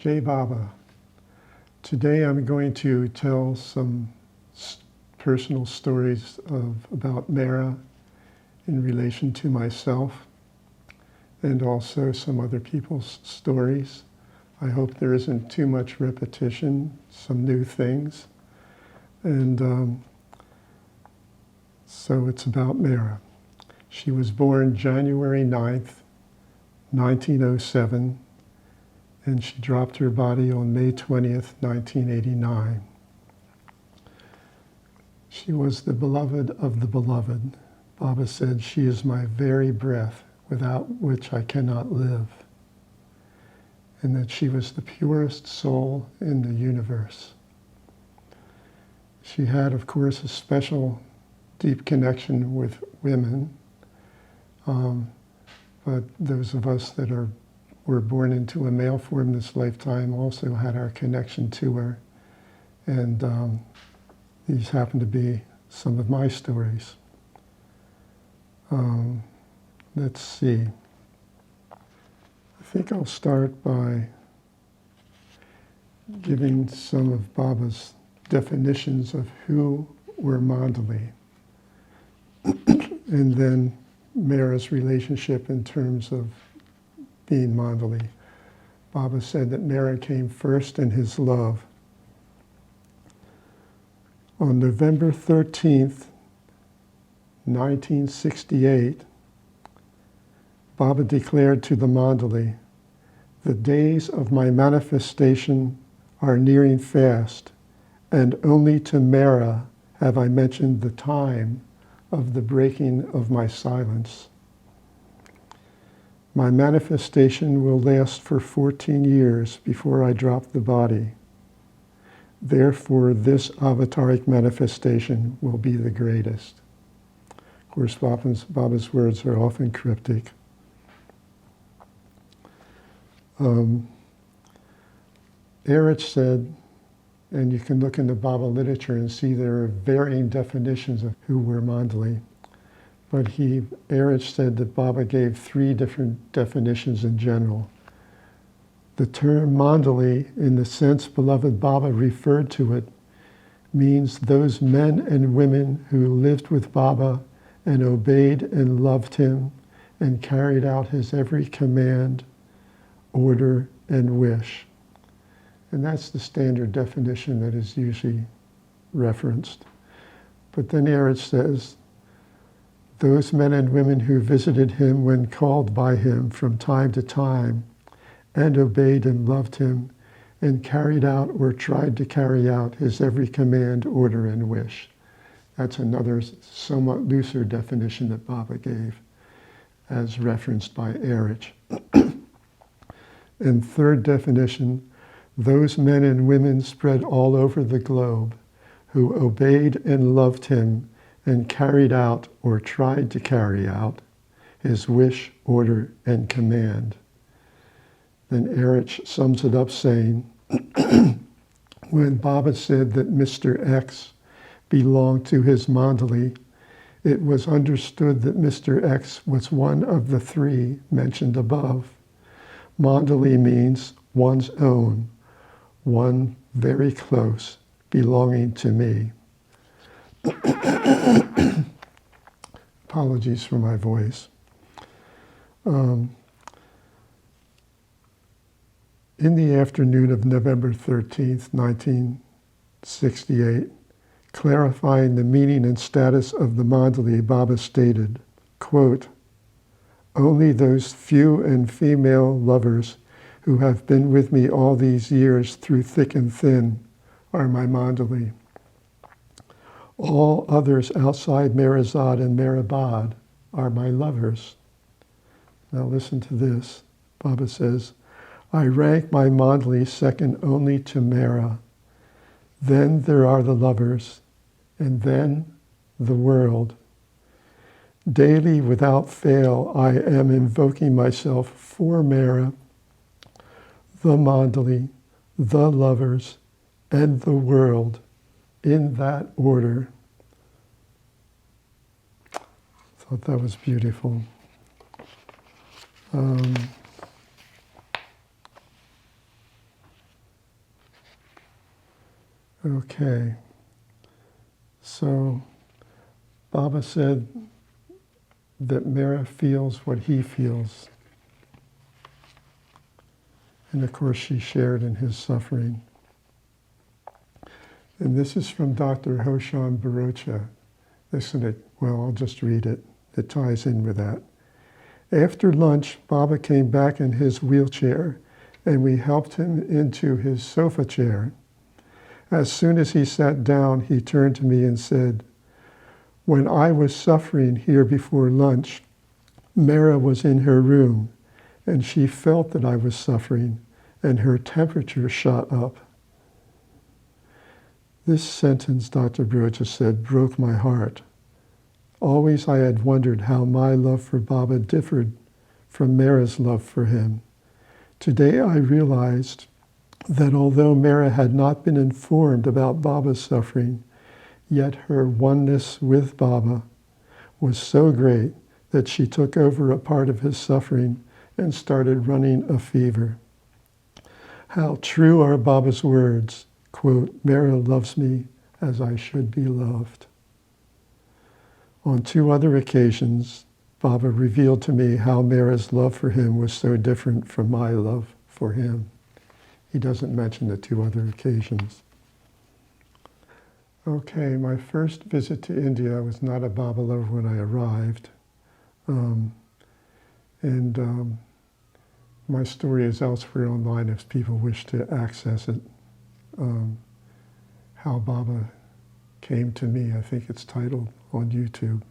Jai Baba. Today I'm going to tell some personal stories about Mehera in relation to myself and also some other people's stories. I hope there isn't too much repetition, some new things. And so it's about Mehera. She was born January 9th, 1907, and she dropped her body on May 20th, 1989. She was the beloved of the beloved. Baba said, "She is my very breath, without which I cannot live," and that she was the purest soul in the universe. She had, of course, a special, deep connection with women, but those of us that were born into a male form this lifetime also had our connection to her, and these happen to be some of my stories. Let's see. I think I'll start by giving some of Baba's definitions of who were Mandali, and then Mehera's relationship in terms of being Mandali. Baba said that Mehera came first in his love. On November 13th, 1968, Baba declared to the Mandali, "The days of my manifestation are nearing fast, and only to Mehera have I mentioned the time of the breaking of my silence. My manifestation will last for 14 years before I drop the body. Therefore, this avataric manifestation will be the greatest." Of course, Baba's words are often cryptic. Erich said, and you can look in the Baba literature and see there are varying definitions of who were Mandali, but Erich said that Baba gave 3 different definitions in general. The term Mandali, in the sense beloved Baba referred to it, means those men and women who lived with Baba and obeyed and loved him and carried out his every command, order, and wish. And that's the standard definition that is usually referenced. But then Erich says, those men and women who visited him when called by him from time to time and obeyed and loved him and carried out or tried to carry out his every command, order, and wish. That's another somewhat looser definition that Baba gave, as referenced by Erich. And third definition, those men and women spread all over the globe who obeyed and loved him and carried out or tried to carry out his wish, order, and command. Then Erich sums it up saying, when Baba said that Mr. X belonged to his Mandali, it was understood that Mr. X was one of the 3 mentioned above. Mandali means one's own, one very close, belonging to me. Apologies for my voice. In the afternoon of November 13th, 1968, clarifying the meaning and status of the Mandali, Baba stated, quote, "Only those few and female lovers who have been with me all these years through thick and thin are my Mandali. All others outside Meherazad and Meherabad are my lovers." Now listen to this. Baba says, "I rank my Mandali second only to Mehera. Then there are the lovers, and then the world. Daily, without fail, I am invoking myself for Mehera, the Mandali, the lovers, and the world, in that order." Thought that was beautiful. Okay, so Baba said that Mehera feels what he feels. And of course she shared in his suffering. And this is from Dr. Hoshan Barocha. Well, I'll just read it. It ties in with that. After lunch, Baba came back in his wheelchair and we helped him into his sofa chair. As soon as he sat down, he turned to me and said, "When I was suffering here before lunch, Mehera was in her room and she felt that I was suffering and her temperature shot up." This sentence, Dr. Barocha said, broke my heart. Always I had wondered how my love for Baba differed from Mehera's love for him. Today I realized that although Mehera had not been informed about Baba's suffering, yet her oneness with Baba was so great that she took over a part of his suffering and started running a fever. How true are Baba's words, quote, "Mehera loves me as I should be loved." On 2 other occasions, Baba revealed to me how Mehera's love for him was so different from my love for him. He doesn't mention the 2 other occasions. Okay, my first visit to India, I was not a Baba lover when I arrived. My story is elsewhere online if people wish to access it. How Baba came to me, I think it's titled on YouTube.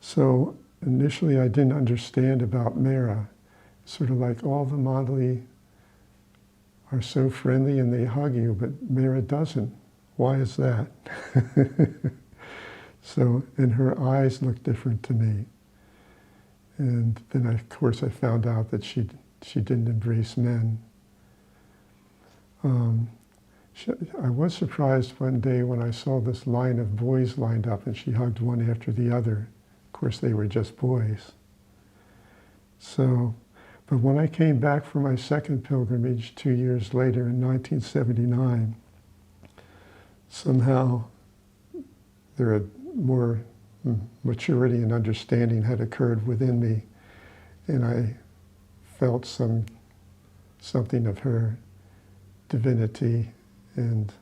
So initially I didn't understand about Mehera. Sort of like all the Mandali are so friendly and they hug you, but Mehera doesn't. Why is that? And her eyes look different to me. And then of course I found out that she didn't embrace men. I was surprised one day when I saw this line of boys lined up and she hugged one after the other. Of course they were just boys. But when I came back for my second pilgrimage 2 years later in 1979, somehow there had more maturity and understanding had occurred within me, and I felt something of her divinity and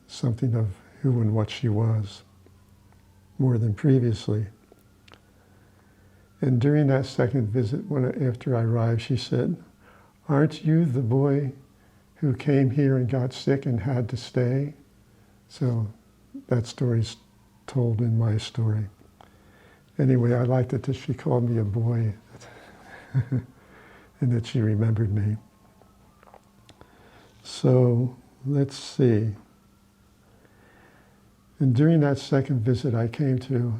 something of who and what she was, more than previously. And during that second visit, after I arrived, she said, "Aren't you the boy who came here and got sick and had to stay?" So that story's told in my story. Anyway, I liked it that she called me a boy and that she remembered me. So let's see. And during that second visit, I came to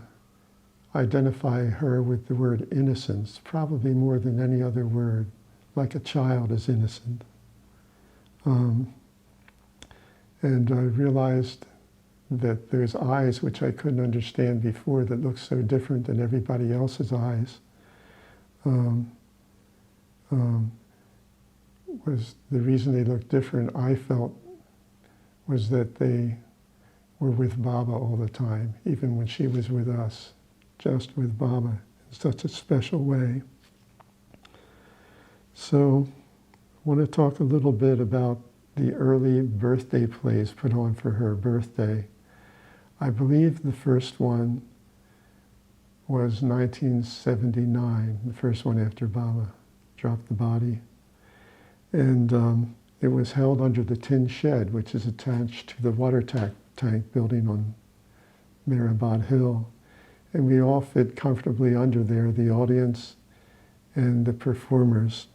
identify her with the word innocence, probably more than any other word, like a child is innocent. And I realized that there's eyes which I couldn't understand before that look so different than everybody else's eyes. Was the reason they looked different, I felt, was that they were with Baba all the time, even when she was with us, just with Baba in such a special way. So I want to talk a little bit about the early birthday plays put on for her birthday. I believe the first one was 1979, the first one after Baba dropped the body. And it was held under the tin shed, which is attached to the water tank building on Meherabad Hill. And we all fit comfortably under there, the audience and the performers.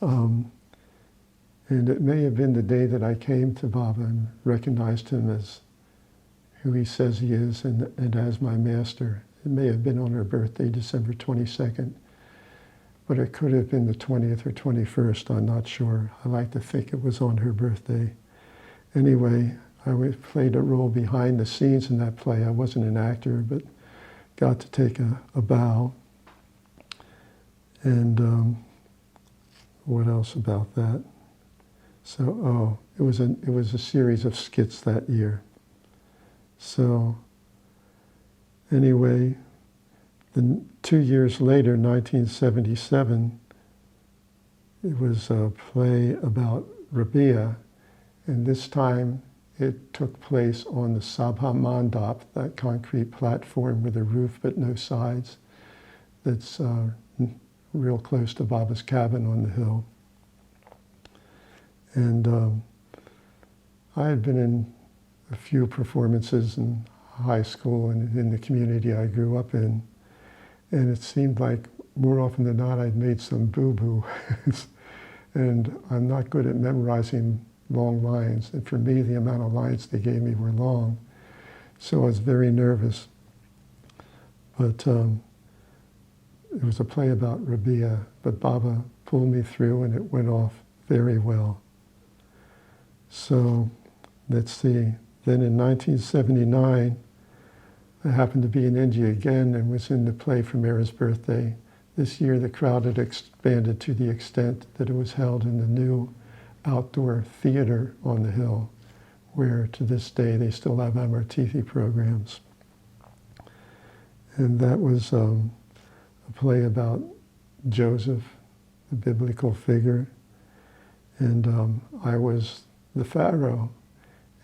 And it may have been the day that I came to Baba and recognized him as who he says he is and as my master. It may have been on her birthday, December 22nd, but it could have been the 20th or 21st, I'm not sure. I like to think it was on her birthday. Anyway, I played a role behind the scenes in that play. I wasn't an actor, but got to take a bow. And what else about that? So, it was a series of skits that year. So, anyway, 2 years later, 1977, it was a play about Rabia, and this time it took place on the Sabha Mandap, that concrete platform with a roof but no sides, that's real close to Baba's cabin on the hill. And I had been in a few performances in high school and in the community I grew up in, and it seemed like more often than not I'd made some boo-boo. And I'm not good at memorizing long lines, and for me the amount of lines they gave me were long, so I was very nervous. But it was a play about Rabia, but Baba pulled me through and it went off very well. So, let's see. Then in 1979, I happened to be in India again and was in the play for Mehera's birthday. This year the crowd had expanded to the extent that it was held in the new outdoor theater on the hill, where to this day they still have Amartithi programs. And that was a play about Joseph, the biblical figure, and I was the Pharaoh,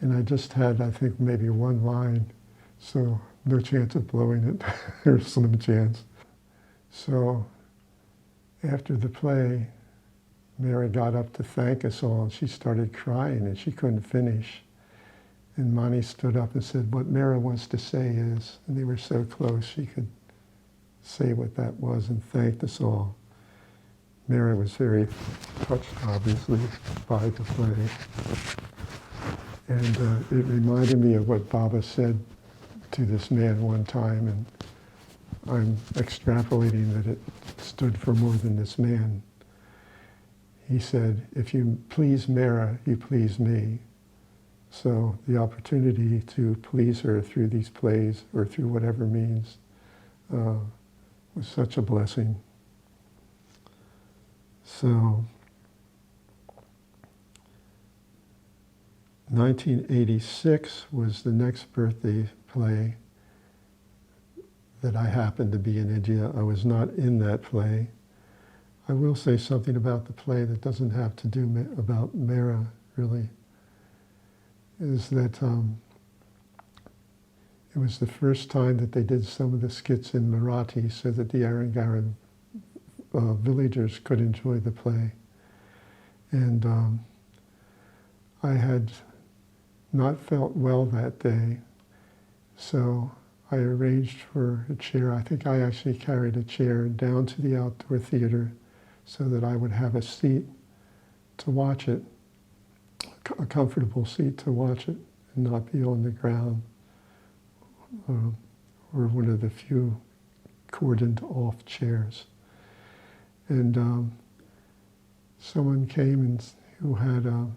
and I just had, I think, maybe one line, so no chance of blowing it, or slim chance. So after the play, Mehera got up to thank us all, and she started crying, and she couldn't finish. And Mani stood up and said, "What Mehera wants to say is," and they were so close she could say what that was and thanked us all. Mehera was very touched, obviously, by the play. And it reminded me of what Baba said to this man one time, and I'm extrapolating that it stood for more than this man. He said, "If you please Mehera, you please me." So the opportunity to please her through these plays or through whatever means was such a blessing. So 1986 was the next birthday play that I happened to be in India. I was not in that play. I will say something about the play that doesn't have to do about Mehera, really, is that it was the first time that they did some of the skits in Marathi so that the Arangaran villagers could enjoy the play. And I had not felt well that day, so I arranged for a chair. I think I actually carried a chair down to the outdoor theater so that I would have a seat to watch it, a comfortable seat to watch it, and not be on the ground or one of the few cordoned off chairs. And someone came who had a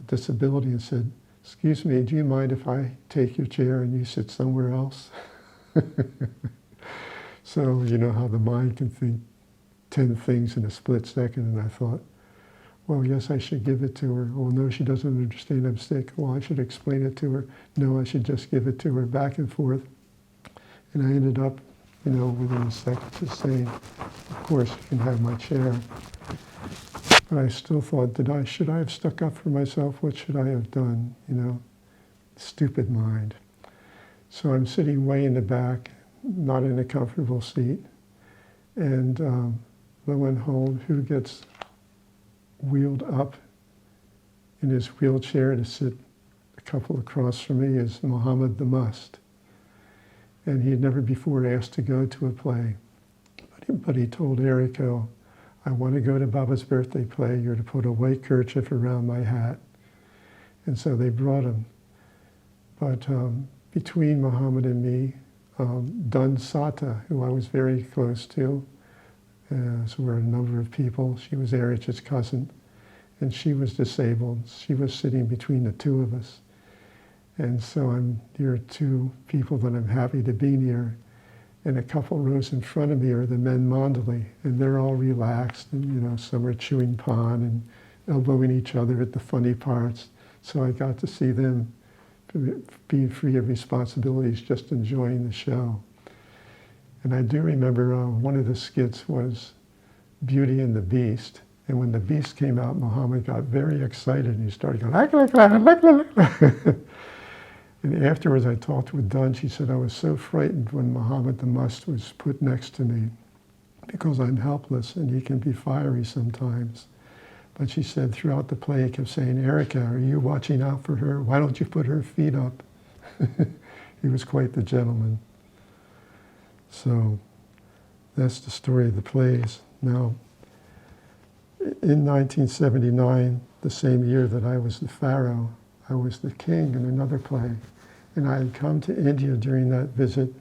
disability and said, "Excuse me, do you mind if I take your chair and you sit somewhere else?" So you know how the mind can think 10 things in a split second, and I thought, well, yes, I should give it to her. Oh, no, she doesn't understand I'm sick. Well, I should explain it to her. No, I should just give it to her, back and forth. And I ended up, within a second just saying, "Of course, you can have my chair." But I still thought, should I have stuck up for myself? What should I have done? Stupid mind. So I'm sitting way in the back, not in a comfortable seat. And lo and behold, who gets wheeled up in his wheelchair to sit a couple across from me is Muhammad the Must. And he had never before asked to go to a play. But he told Eriko, "I want to go to Baba's birthday play. You're to put a white kerchief around my hat." And so they brought him. But between Muhammad and me, Dun Sata, who I was very close to, so we're a number of people. She was Erich's cousin, and she was disabled. She was sitting between the two of us. And so there are two people that I'm happy to be near. And a couple rows in front of me are the men Mandali, and they're all relaxed, and some are chewing pan, elbowing each other at the funny parts. So I got to see them being free of responsibilities, just enjoying the show. And I do remember one of the skits was Beauty and the Beast. And when the Beast came out, Muhammad got very excited and he started going, "Like, like, like, like, like, like." And afterwards I talked with Dunn. She said, I was so frightened when Muhammad the Must was put next to me because I'm helpless and he can be fiery sometimes. But she said throughout the play, he kept saying, "Erica, are you watching out for her? Why don't you put her feet up?" He was quite the gentleman. So that's the story of the plays. Now, in 1979, the same year that I was the Pharaoh, I was the king in another play. And I had come to India during that visit,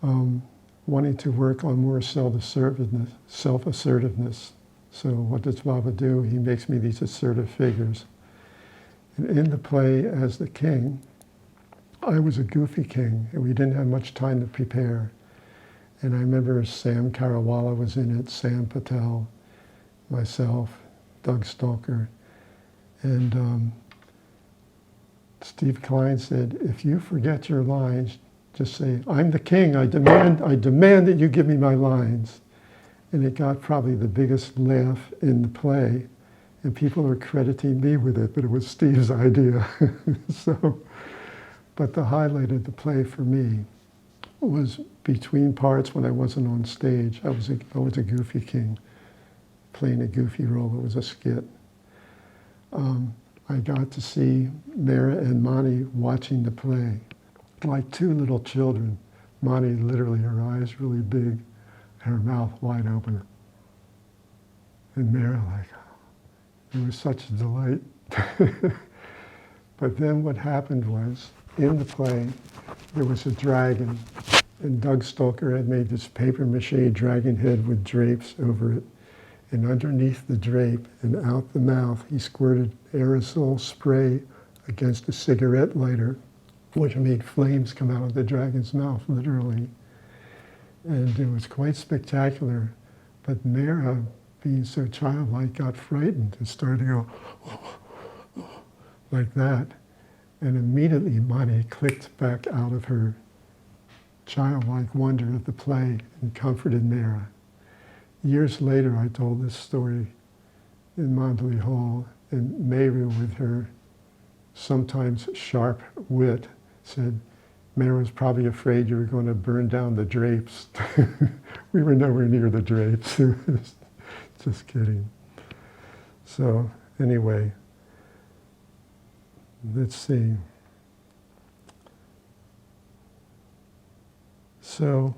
wanting to work on more self-assertiveness. So what does Baba do? He makes me these assertive figures. And in the play, as the king, I was a goofy king, and we didn't have much time to prepare. And I remember Sam Karawala was in it, Sam Patel, myself, Doug Stalker. And Steve Klein said, if you forget your lines, just say, "I'm the king, I demand that you give me my lines." And it got probably the biggest laugh in the play. And people are crediting me with it, but it was Steve's idea. But the highlight of the play for me was between parts when I wasn't on stage. I was a goofy king, playing a goofy role. It was a skit. I got to see Mehera and Mani watching the play, like two little children. Mani literally, her eyes really big, her mouth wide open. And Mehera like, it was such a delight. But then what happened was, in the play, there was a dragon, and Doug Stalker had made this paper mache dragon head with drapes over it. And underneath the drape and out the mouth, he squirted aerosol spray against a cigarette lighter, which made flames come out of the dragon's mouth, literally. And it was quite spectacular. But Mehera, being so childlike, got frightened and started to go like that. And immediately Mani clicked back out of her childlike wonder of the play and comforted Mehera. Years later, I told this story in Mandali Hall, and Mehera, with her sometimes sharp wit, said, "Mehera was probably afraid you were going to burn down the drapes." We were nowhere near the drapes. Just kidding. So anyway, let's see. So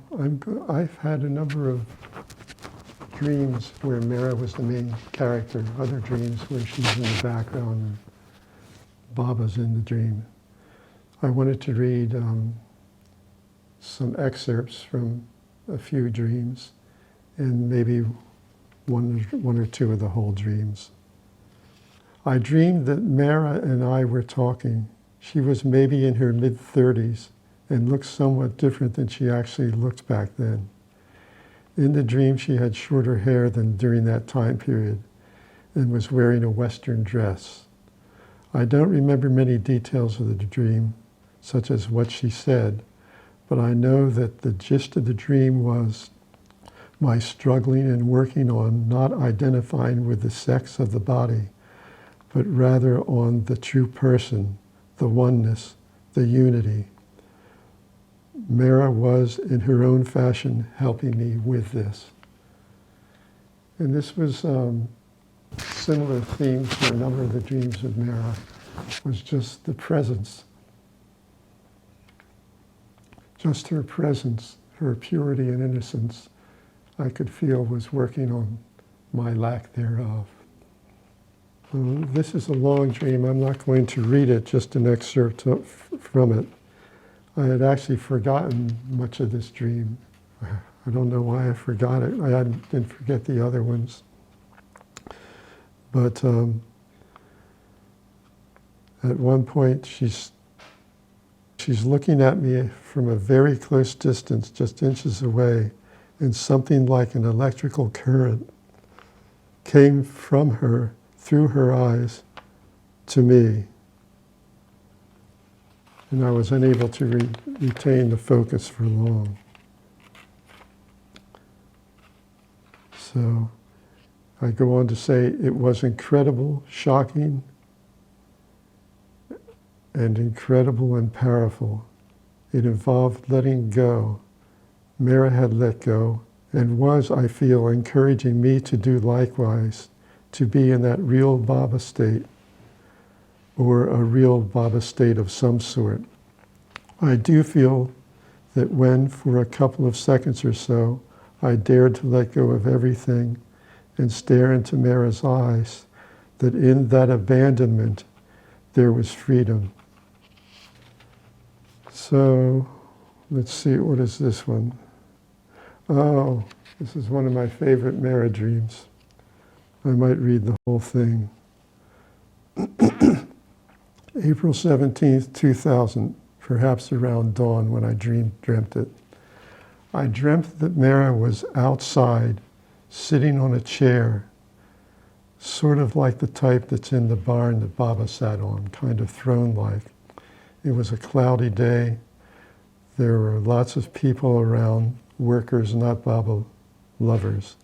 I've had a number of dreams where Mehera was the main character, other dreams where she's in the background and Baba's in the dream. I wanted to read some excerpts from a few dreams and maybe one or two of the whole dreams. I dreamed that Mehera and I were talking. She was maybe in her mid-30s and looked somewhat different than she actually looked back then. In the dream, she had shorter hair than during that time period and was wearing a Western dress. I don't remember many details of the dream, such as what she said, but I know that the gist of the dream was my struggling and working on not identifying with the sex of the body, but rather on the true person, the oneness, the unity. Mehera was, in her own fashion, helping me with this. And this was similar theme to a number of the dreams of Mehera, was just the presence. Just her presence, her purity and innocence, I could feel was working on my lack thereof. This is a long dream. I'm not going to read it, just an excerpt from it. I had actually forgotten much of this dream. I don't know why I forgot it. I didn't forget the other ones. But at one point, she's looking at me from a very close distance, just inches away, and something like an electrical current came from her through her eyes to me. And I was unable to retain the focus for long. So I go on to say it was incredible, shocking, and incredible and powerful. It involved letting go. Mehera had let go and was, I feel, encouraging me to do likewise, to be in that real Baba state, or a real Baba state of some sort. I do feel that when, for a couple of seconds or so, I dared to let go of everything and stare into Mehera's eyes, that in that abandonment there was freedom. So, let's see, what is this one? Oh, this is one of my favorite Mehera dreams. I might read the whole thing. April 17th, 2000, perhaps around dawn when I dreamt it. I dreamt that Mehera was outside, sitting on a chair, sort of like the type that's in the barn that Baba sat on, kind of throne-like. It was a cloudy day. There were lots of people around, workers, not Baba lovers.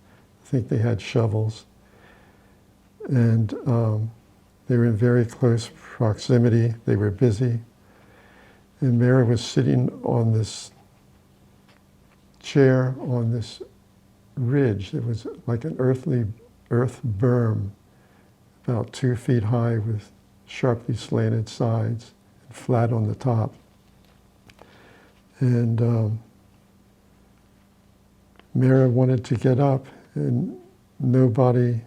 I think they had shovels. And they were in very close proximity. They were busy. And Mehera was sitting on this chair on this ridge. It was like an earth berm, about 2 feet high with sharply slanted sides and flat on the top. And Mehera wanted to get up and nobody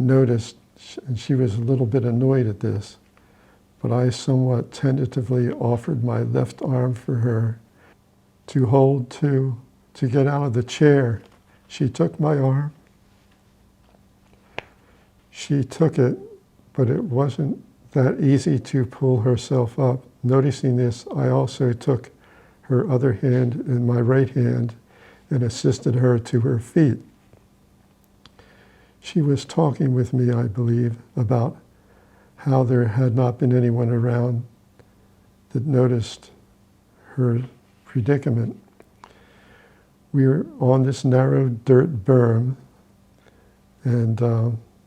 noticed, and she was a little bit annoyed at this, but I somewhat tentatively offered my left arm for her to hold to get out of the chair. She took my arm. She took it, but it wasn't that easy to pull herself up. Noticing this, I also took her other hand in my right hand and assisted her to her feet. She was talking with me, I believe, about how there had not been anyone around that noticed her predicament. We were on this narrow dirt berm, and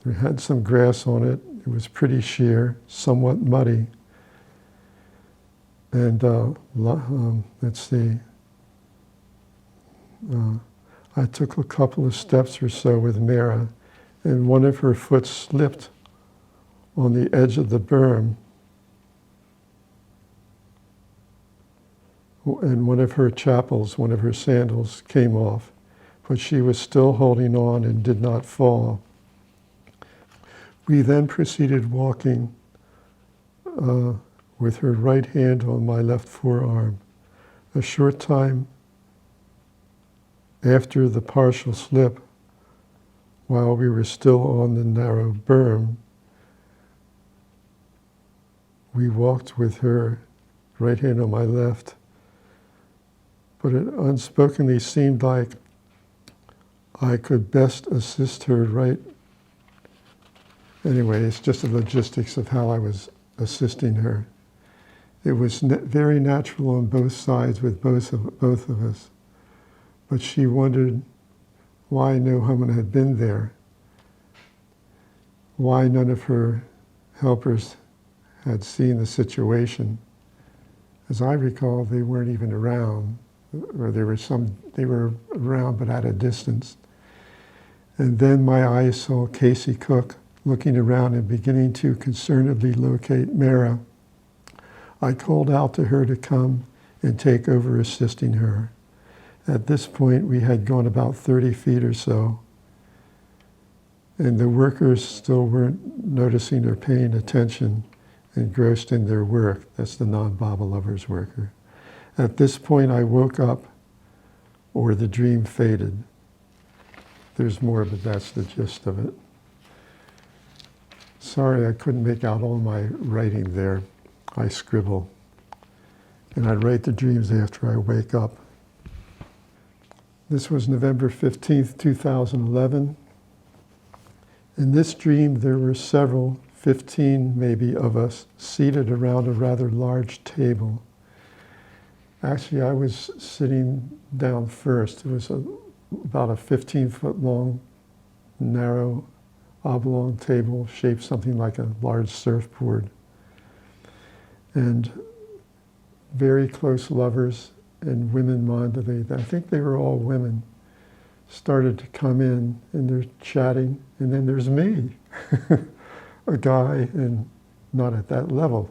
we had some grass on it. It was pretty sheer, somewhat muddy. And let's see, I took a couple of steps or so with Mehera, and one of her foot slipped on the edge of the berm, and one of her chapels, one of her sandals came off, but she was still holding on and did not fall. We then proceeded walking with her right hand on my left forearm. A short time after the partial slip, while we were still on the narrow berm, we walked with her right hand on my left, but it unspokenly seemed like I could best assist her right. Anyway, it's just the logistics of how I was assisting her. It was very natural on both sides with both of us, but she wondered why no one had been there, why none of her helpers had seen the situation. As I recall, they weren't even around, or they were around but at a distance. And then my eyes saw Casey Cook looking around and beginning to concernedly locate Mehera. I called out to her to come and take over assisting her. At this point, we had gone about 30 feet or so, and the workers still weren't noticing or paying attention, engrossed in their work. That's the non-Baba lovers worker. At this point, I woke up, or the dream faded. There's more, but that's the gist of it. Sorry, I couldn't make out all my writing there. I scribble. And I write the dreams after I wake up. This was November 15th, 2011. In this dream, there were several, 15 maybe, of us seated around a rather large table. Actually, I was sitting down first. It was about a 15-foot long, narrow, oblong table shaped something like a large surfboard. And very close lovers and women Mandali, I think they were all women, started to come in, and they're chatting, and then there's me, a guy, and not at that level.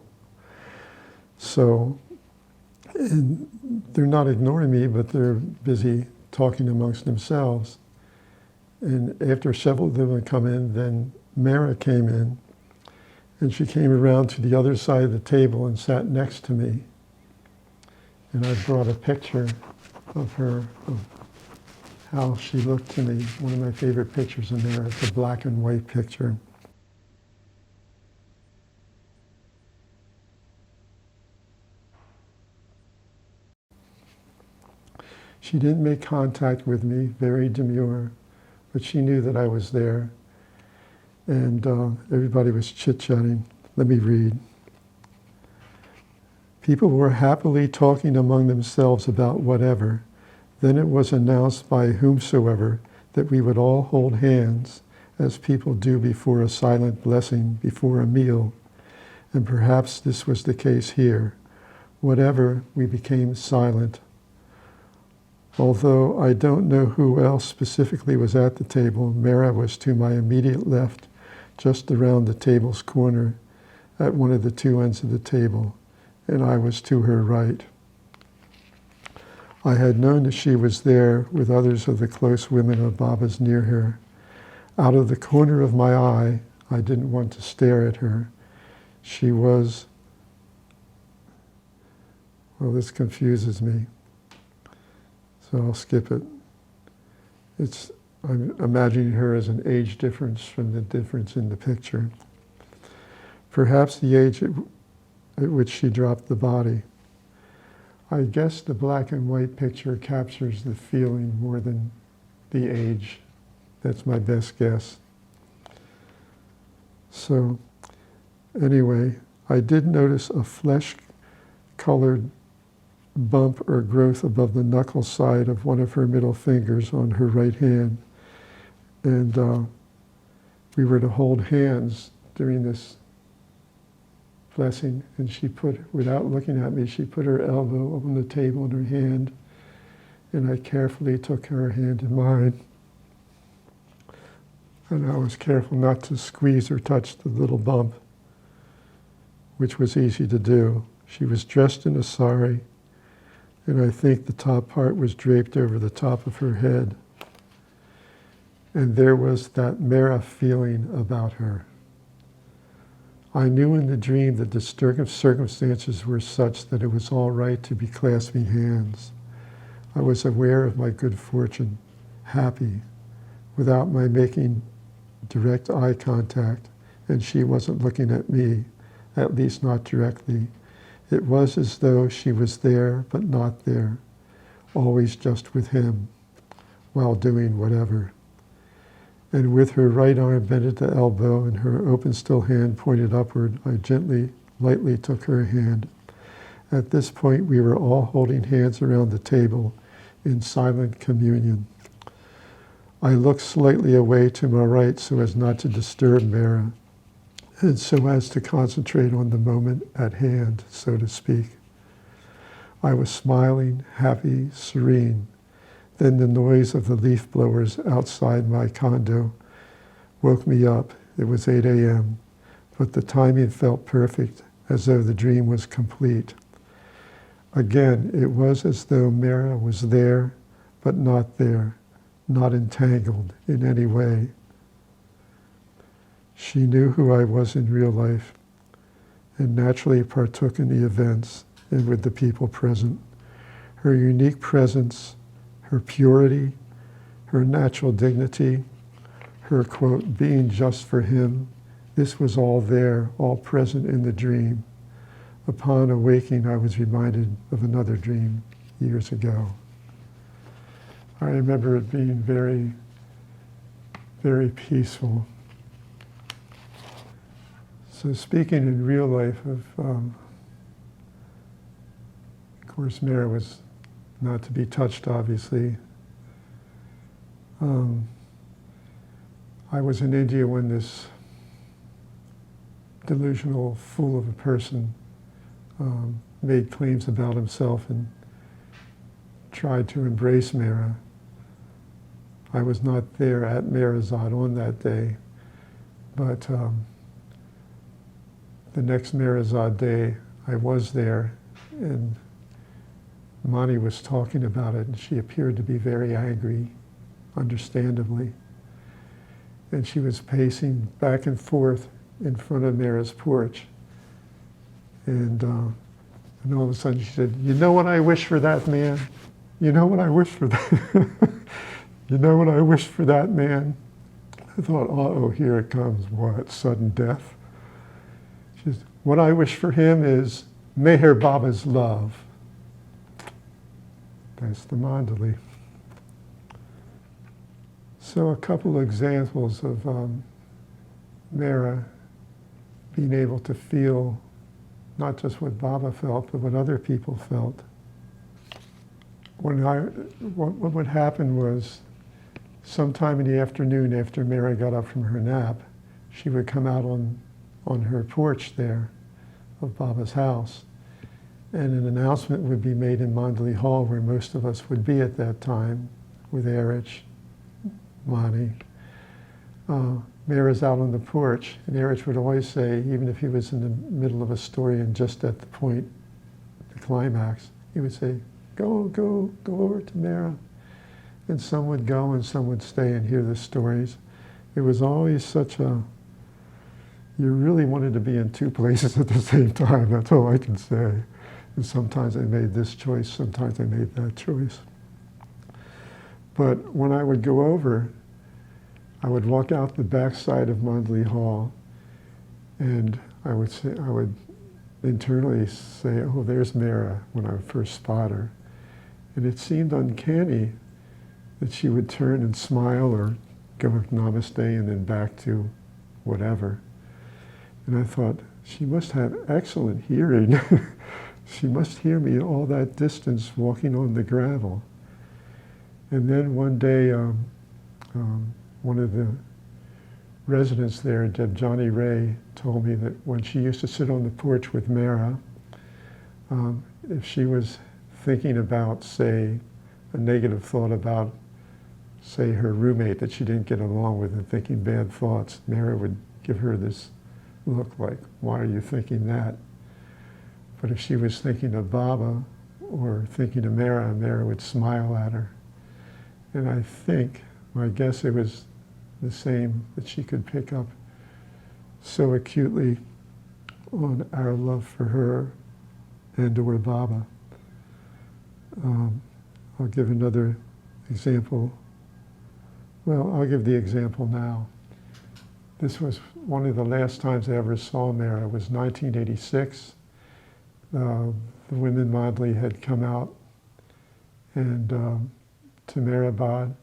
So, and they're not ignoring me, but they're busy talking amongst themselves. And after several of them had come in, then Mehera came in, and she came around to the other side of the table and sat next to me. And I brought a picture of her, of how she looked to me. One of my favorite pictures in there. It's a black and white picture. She didn't make contact with me, very demure, but she knew that I was there. And everybody was chit-chatting. Let me read. People were happily talking among themselves about whatever. Then it was announced by whomsoever that we would all hold hands, as people do before a silent blessing, before a meal. And perhaps this was the case here. Whatever, we became silent. Although I don't know who else specifically was at the table, Mehera was to my immediate left, just around the table's corner, at one of the two ends of the table, and I was to her right. I had known that she was there with others of the close women of Baba's near her. Out of the corner of my eye, I didn't want to stare at her. She was, well, this confuses me, so I'll skip it. I'm imagining her as an age difference from the difference in the picture. Perhaps the age at which she dropped the body. I guess the black and white picture captures the feeling more than the age. That's my best guess. So, anyway, I did notice a flesh-colored bump or growth above the knuckle side of one of her middle fingers on her right hand. And we were to hold hands during this blessing, and she put, without looking at me, she put her elbow on the table in her hand, and I carefully took her hand in mine. And I was careful not to squeeze or touch the little bump, which was easy to do. She was dressed in a sari, and I think the top part was draped over the top of her head. And there was that Mehera feeling about her. I knew in the dream that the circumstances were such that it was all right to be clasping hands. I was aware of my good fortune, happy, without my making direct eye contact, and she wasn't looking at me, at least not directly. It was as though she was there, but not there, always just with him, while doing whatever. And with her right arm bent at the elbow and her open still hand pointed upward, I gently, lightly took her hand. At this point, we were all holding hands around the table in silent communion. I looked slightly away to my right so as not to disturb Mehera, and so as to concentrate on the moment at hand, so to speak. I was smiling, happy, serene. Then the noise of the leaf blowers outside my condo woke me up. It was 8 a.m., but the timing felt perfect, as though the dream was complete. Again, it was as though Mehera was there, but not there, not entangled in any way. She knew who I was in real life, and naturally partook in the events and with the people present. Her unique presence, her purity, her natural dignity, her, quote, being just for him, this was all there, all present in the dream. Upon awaking, I was reminded of another dream years ago. I remember it being very, very peaceful. So speaking in real life of course, Mehera was not to be touched, obviously. I was in India when this delusional fool of a person made claims about himself and tried to embrace Mehera. I was not there at Meherazad on that day, but the next Meherazad day I was there, and Mani was talking about it, and she appeared to be very angry, understandably. And she was pacing back and forth in front of Mehera's porch. And all of a sudden she said, "You know what I wish for that man? You know what I wish for that? You know what I wish for that man?" I thought, uh-oh, here it comes. What, sudden death? She says, "What I wish for him is Meher Baba's love." That's the Mandali. So a couple of examples of Mehera being able to feel not just what Baba felt, but what other people felt. What would happen was, sometime in the afternoon after Mehera got up from her nap, she would come out on her porch there of Baba's house, and an announcement would be made in Mandali Hall, where most of us would be at that time, with Erich, Mani. Mehera's out on the porch, and Erich would always say, even if he was in the middle of a story and just at the point, the climax, he would say, go over to Mehera. And some would go and some would stay and hear the stories. It was always such a, you really wanted to be in two places at the same time, that's all I can say. And sometimes I made this choice, sometimes I made that choice. But when I would go over, I would walk out the back side of Mandali Hall, and I would internally say, "Oh, there's Mehera," when I would first spot her. And it seemed uncanny that she would turn and smile or go namaste and then back to whatever. And I thought, she must have excellent hearing. She must hear me all that distance walking on the gravel. And then one day, one of the residents there, Debjani Ray, told me that when she used to sit on the porch with Mehera, if she was thinking about, say, a negative thought about, say, her roommate that she didn't get along with and thinking bad thoughts, Mehera would give her this look like, "Why are you thinking that?" But if she was thinking of Baba or thinking of Mehera, Mehera would smile at her. And I think, my guess, it was the same, that she could pick up so acutely on our love for her and or Baba. I'll give another example. Well, I'll give the example now. This was one of the last times I ever saw Mehera. It was 1986. The women Mandali had come out and to Meherabad,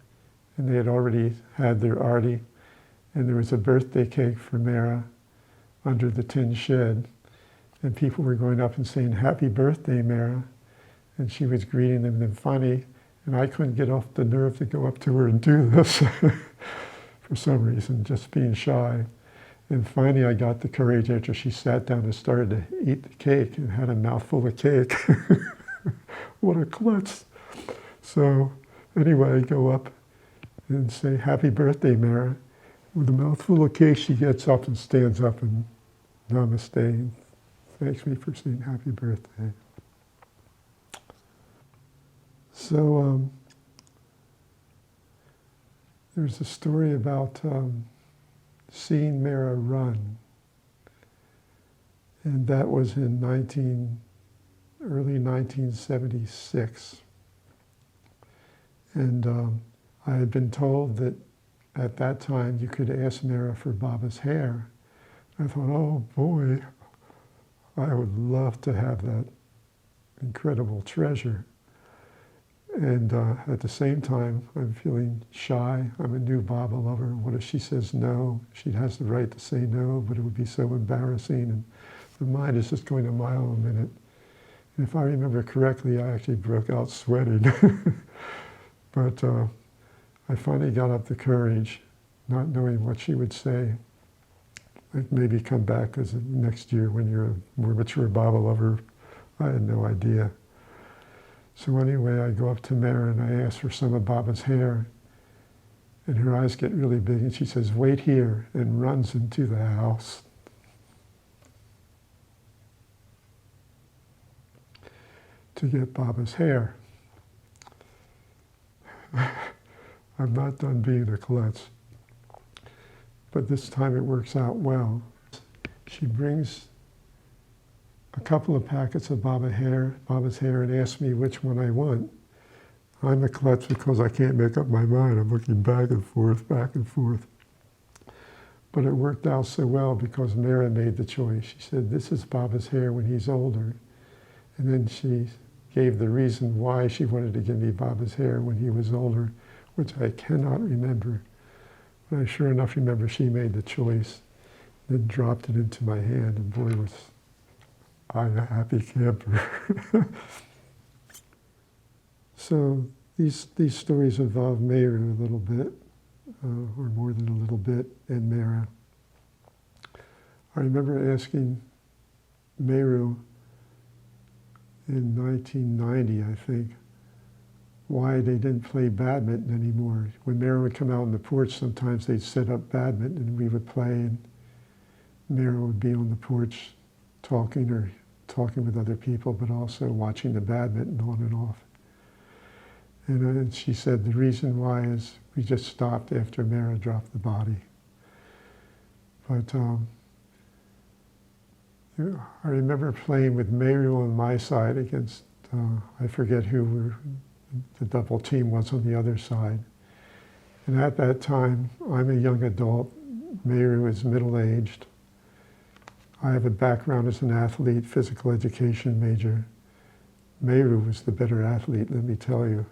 and they had already had their arti, and there was a birthday cake for Mehera under the tin shed, and people were going up and saying, "Happy birthday, Mehera," and she was greeting them, and finally, and I couldn't get off the nerve to go up to her and do this for some reason, just being shy. And finally I got the courage after she sat down and started to eat the cake and had a mouthful of cake. What a klutz. So anyway, I go up and say, "Happy birthday, Mehera." With a mouthful of cake, she gets up and stands up and namaste and thanks me for saying happy birthday. So there's a story about seeing Mehera run, and that was in early 1976. And I had been told that at that time you could ask Mehera for Baba's hair. I thought, oh boy, I would love to have that incredible treasure. And at the same time, I'm feeling shy. I'm a new Baba lover. What if she says no? She has the right to say no, but it would be so embarrassing. And the mind is just going a mile a minute. And if I remember correctly, I actually broke out sweating. But I finally got up the courage, not knowing what she would say. Like maybe come back as next year when you're a more mature Baba lover. I had no idea. So anyway, I go up to Mehera and I ask for some of Baba's hair. And her eyes get really big and she says, "Wait here," and runs into the house. To get Baba's hair. I'm not done being a klutz. But this time it works out well. She brings a couple of packets of Baba's hair, and asks me which one I want. I'm a klutz because I can't make up my mind. I'm looking back and forth, back and forth. But it worked out so well because Mehera made the choice. She said, "This is Baba's hair when he's older." And then she gave the reason why she wanted to give me Baba's hair when he was older, which I cannot remember. But I sure enough remember she made the choice, then dropped it into my hand, and boy, was I a happy camper. So these stories involve Mehera a little bit, or more than a little bit, and Mehera. I remember asking Mehera in 1990, I think, why they didn't play badminton anymore. When Mehera would come out on the porch, sometimes they'd set up badminton and we would play, and Mehera would be on the porch talking with other people, but also watching the badminton on and off. And she said the reason why is we just stopped after Mehera dropped the body. But I remember playing with Mehera on my side against, I forget who the double team was on the other side. And at that time, I'm a young adult, Mehera is middle-aged. I have a background as an athlete, physical education major. Mehera was the better athlete, let me tell you.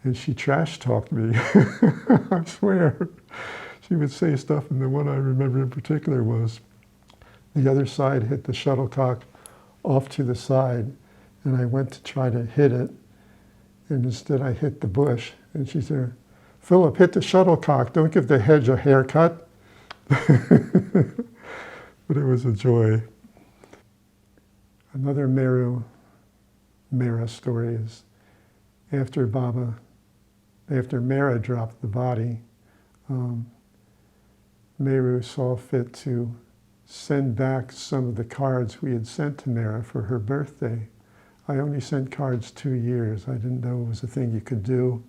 And she trash-talked me, I swear. She would say stuff, and the one I remember in particular was, the other side hit the shuttlecock off to the side, and I went to try to hit it, and instead I hit the bush. And she said, "Philip, hit the shuttlecock, don't give the hedge a haircut." But it was a joy. Another Mehera story is after Mehera dropped the body, Mehera saw fit to send back some of the cards we had sent to Mehera for her birthday. I only sent cards 2 years. I didn't know it was a thing you could do.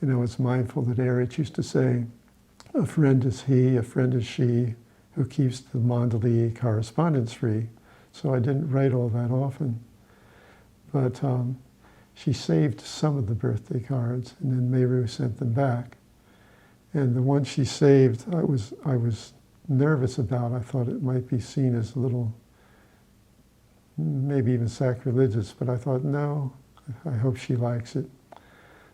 And I was mindful that Erich used to say, "A friend is he, a friend is she, who keeps the Mandali correspondence free." So I didn't write all that often. But she saved some of the birthday cards, and then Mehera sent them back. And the one she saved, I was nervous about. I thought it might be seen as a little, maybe even sacrilegious, but I thought, no, I hope she likes it.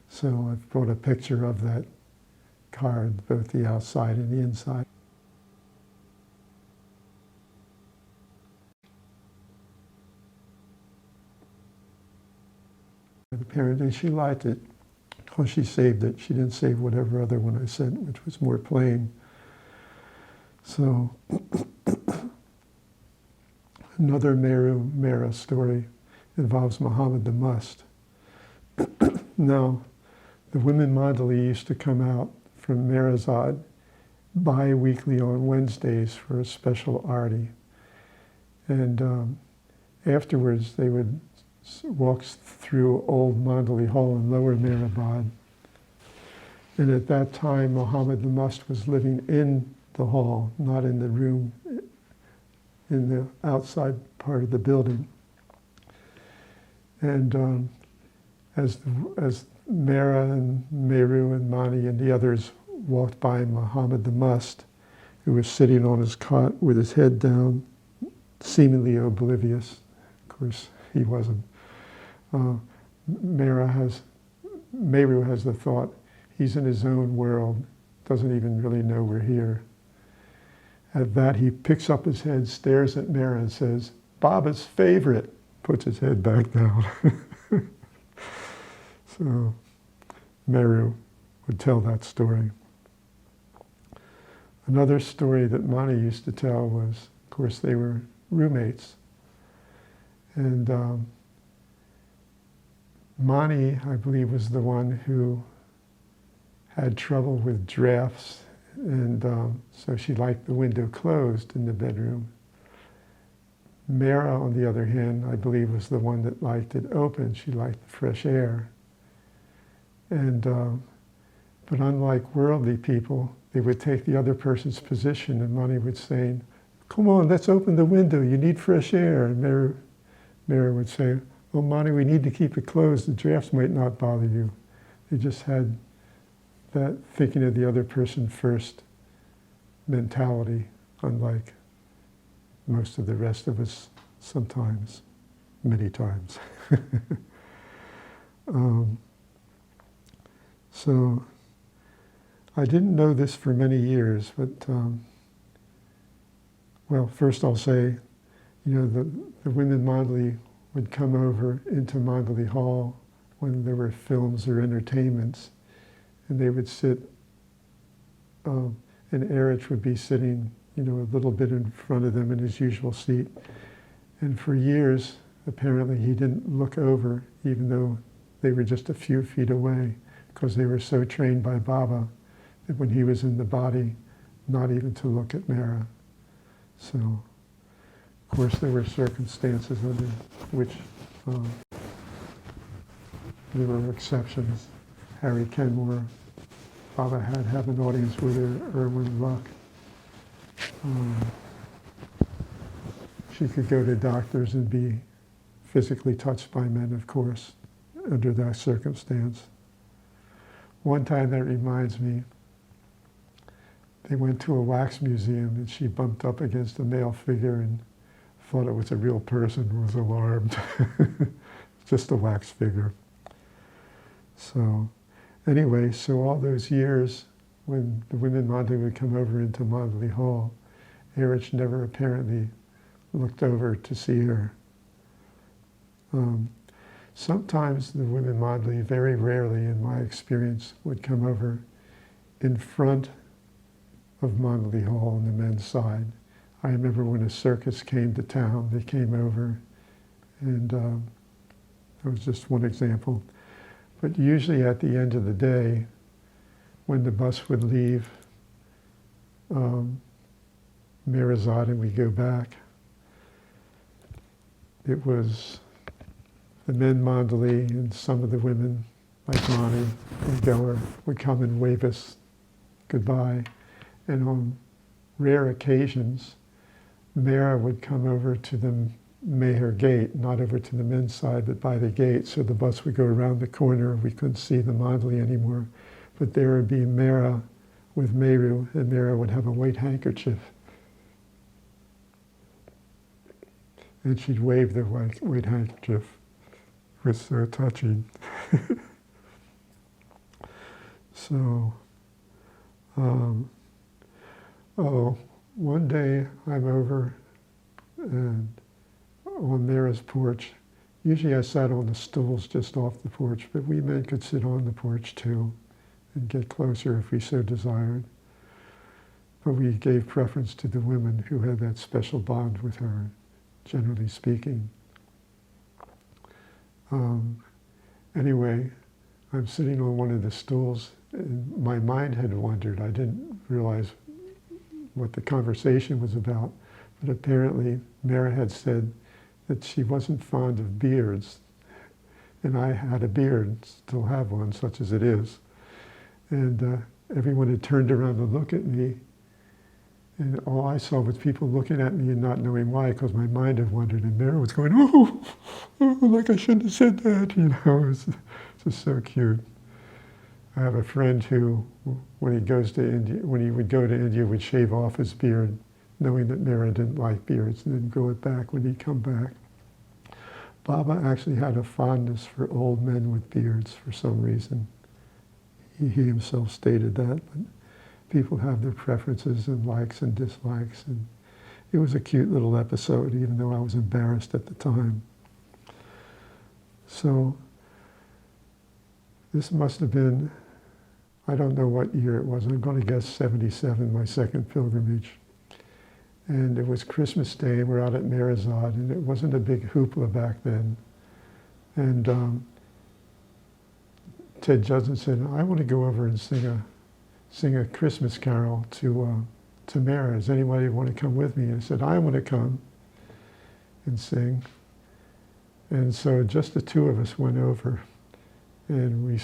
So I brought a picture of that card, both the outside and the inside. The parent, and she liked it because she saved it. She didn't save whatever other one I sent, which was more plain. So another Mehera story involves Muhammad the Must. Now, the women Mandali used to come out from Meherazad bi-weekly on Wednesdays for a special arti. And afterwards, they would walk through Old Mandali Hall in Lower Meherabad. And at that time, Muhammad the Must was living in the hall, not in the room, in the outside part of the building. And as Mehera and Mehera and Mani and the others walked by Muhammad the Must, who was sitting on his cot with his head down, seemingly oblivious. Of course, he wasn't. Mehera has Mehera has the thought, he's in his own world, doesn't even really know we're here. At that, he picks up his head, stares at Mehera and says, "Baba's favorite," puts his head back down. So Mehera would tell that story. Another story that Mani used to tell was, of course, they were roommates. And Mani, I believe, was the one who had trouble with drafts, and so she liked the window closed in the bedroom. Mehera, on the other hand, I believe, was the one that liked it open. She liked the fresh air. And but unlike worldly people, they would take the other person's position, and Mani would say, "Come on, let's open the window, you need fresh air." And Mehera would say, "Oh, Mani, we need to keep it closed, the drafts might not bother you." They just had that thinking of the other person first mentality, unlike most of the rest of us sometimes, many times. So I didn't know this for many years, but well, first I'll say, the women Mandali would come over into Mandali Hall when there were films or entertainments, and they would sit, and Erich would be sitting, a little bit in front of them in his usual seat. And for years, apparently, he didn't look over, even though they were just a few feet away, because they were so trained by Baba that when he was in the body, not even to look at Mehera. So, of course, there were circumstances under which there were exceptions. Harry Kenmore, Baba had to have an audience with her, Erwin Luck. She could go to doctors and be physically touched by men, of course, under that circumstance. One time, that reminds me, they went to a wax museum and she bumped up against a male figure and thought it was a real person and was alarmed. Just a wax figure. So anyway, so all those years when the women Mandali would come over into Mandali Hall, Erich never apparently looked over to see her. Sometimes the women Mandali, very rarely in my experience, would come over in front of Mandali Hall on the men's side. I remember when a circus came to town, they came over, and that was just one example. But usually at the end of the day, when the bus would leave Mirazad and we go back, it was the men Mandali and some of the women, like Mani and Goer, would come and wave us goodbye. And on rare occasions, Mehera would come over to the Mehera gate, not over to the men's side, but by the gate, so the bus would go around the corner. We couldn't see the Mandali anymore. But there would be Mehera with Meru, and Mehera would have a white handkerchief. And she'd wave the white handkerchief. It was so touching. So, one day I'm over and on Mehera's porch. Usually I sat on the stools just off the porch, but we men could sit on the porch too and get closer if we so desired. But we gave preference to the women who had that special bond with her, generally speaking. Anyway, I'm sitting on one of the stools, and my mind had wandered. I didn't realize what the conversation was about, but apparently Mehera had said that she wasn't fond of beards, and I had a beard, still have one, such as it is. And everyone had turned around to look at me, and all I saw was people looking at me and not knowing why, because my mind had wandered, and Mehera was going, oh, like I shouldn't have said that, It was just so cute. I have a friend who, when he goes to India, when he would go to India, would shave off his beard, knowing that Mehera didn't like beards, and then grow it back when he'd come back. Baba actually had a fondness for old men with beards for some reason. He himself stated that, but people have their preferences and likes and dislikes, and it was a cute little episode, even though I was embarrassed at the time. So this must have been, I don't know what year it was, I'm going to guess 77, my second pilgrimage. And it was Christmas Day, we're out at Mehera, and it wasn't a big hoopla back then. And Ted Judson said, I want to go over and sing a Christmas carol to Mehera. Does anybody want to come with me? And I said, I want to come and sing. And so just the two of us went over, and we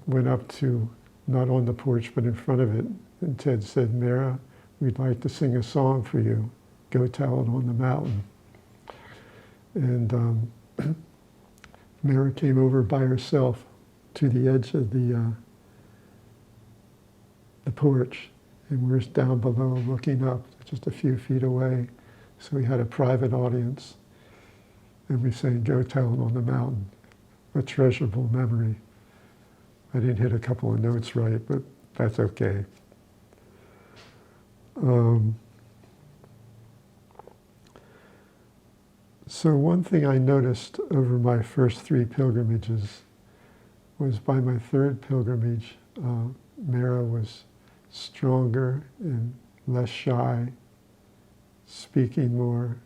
went up to, not on the porch, but in front of it. And Ted said, Mehera, we'd like to sing a song for you. Go tell it on the mountain. And Mehera came over by herself to the edge of the porch, and we're down below looking up, just a few feet away. So we had a private audience, and we sang Go Tell It on the Mountain, a treasurable memory. I didn't hit a couple of notes right, but that's okay. So one thing I noticed over my first three pilgrimages was by my third pilgrimage, Mehera was stronger and less shy, speaking more.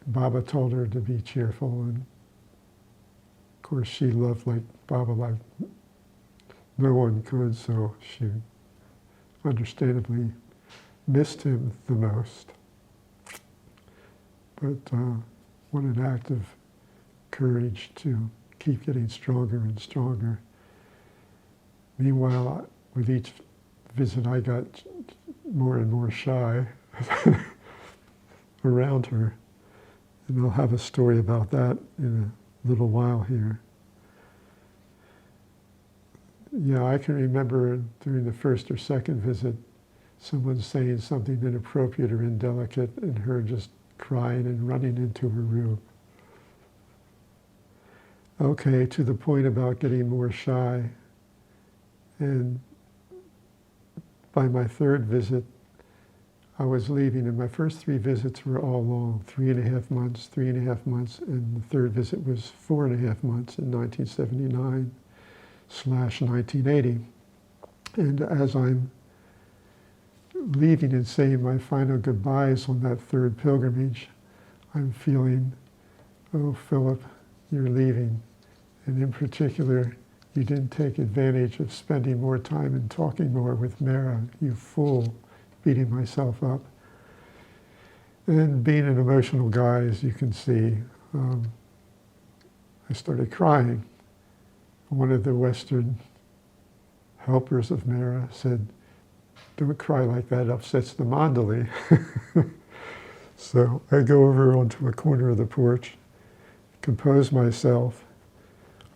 Baba told her to be cheerful, and of course she loved Baba like no one could, so she understandably missed him the most. But what an act of courage to keep getting stronger and stronger. Meanwhile, with each visit, I got more and more shy around her. And I'll have a story about that in a little while here. Yeah, I can remember during the first or second visit, someone saying something inappropriate or indelicate, and her just crying and running into her room. Okay, to the point about getting more shy. And by my third visit, I was leaving, and my first three visits were all long, 3.5 months, 3.5 months, and the third visit was 4.5 months in 1979/1980. And as I'm leaving and saying my final goodbyes on that third pilgrimage, I'm feeling, oh, Philip, you're leaving. And in particular, you didn't take advantage of spending more time and talking more with Mehera, you fool, beating myself up. And being an emotional guy, as you can see, I started crying. One of the Western helpers of Mehera said, don't cry like that, upsets the Mandali. So I go over onto a corner of the porch, compose myself,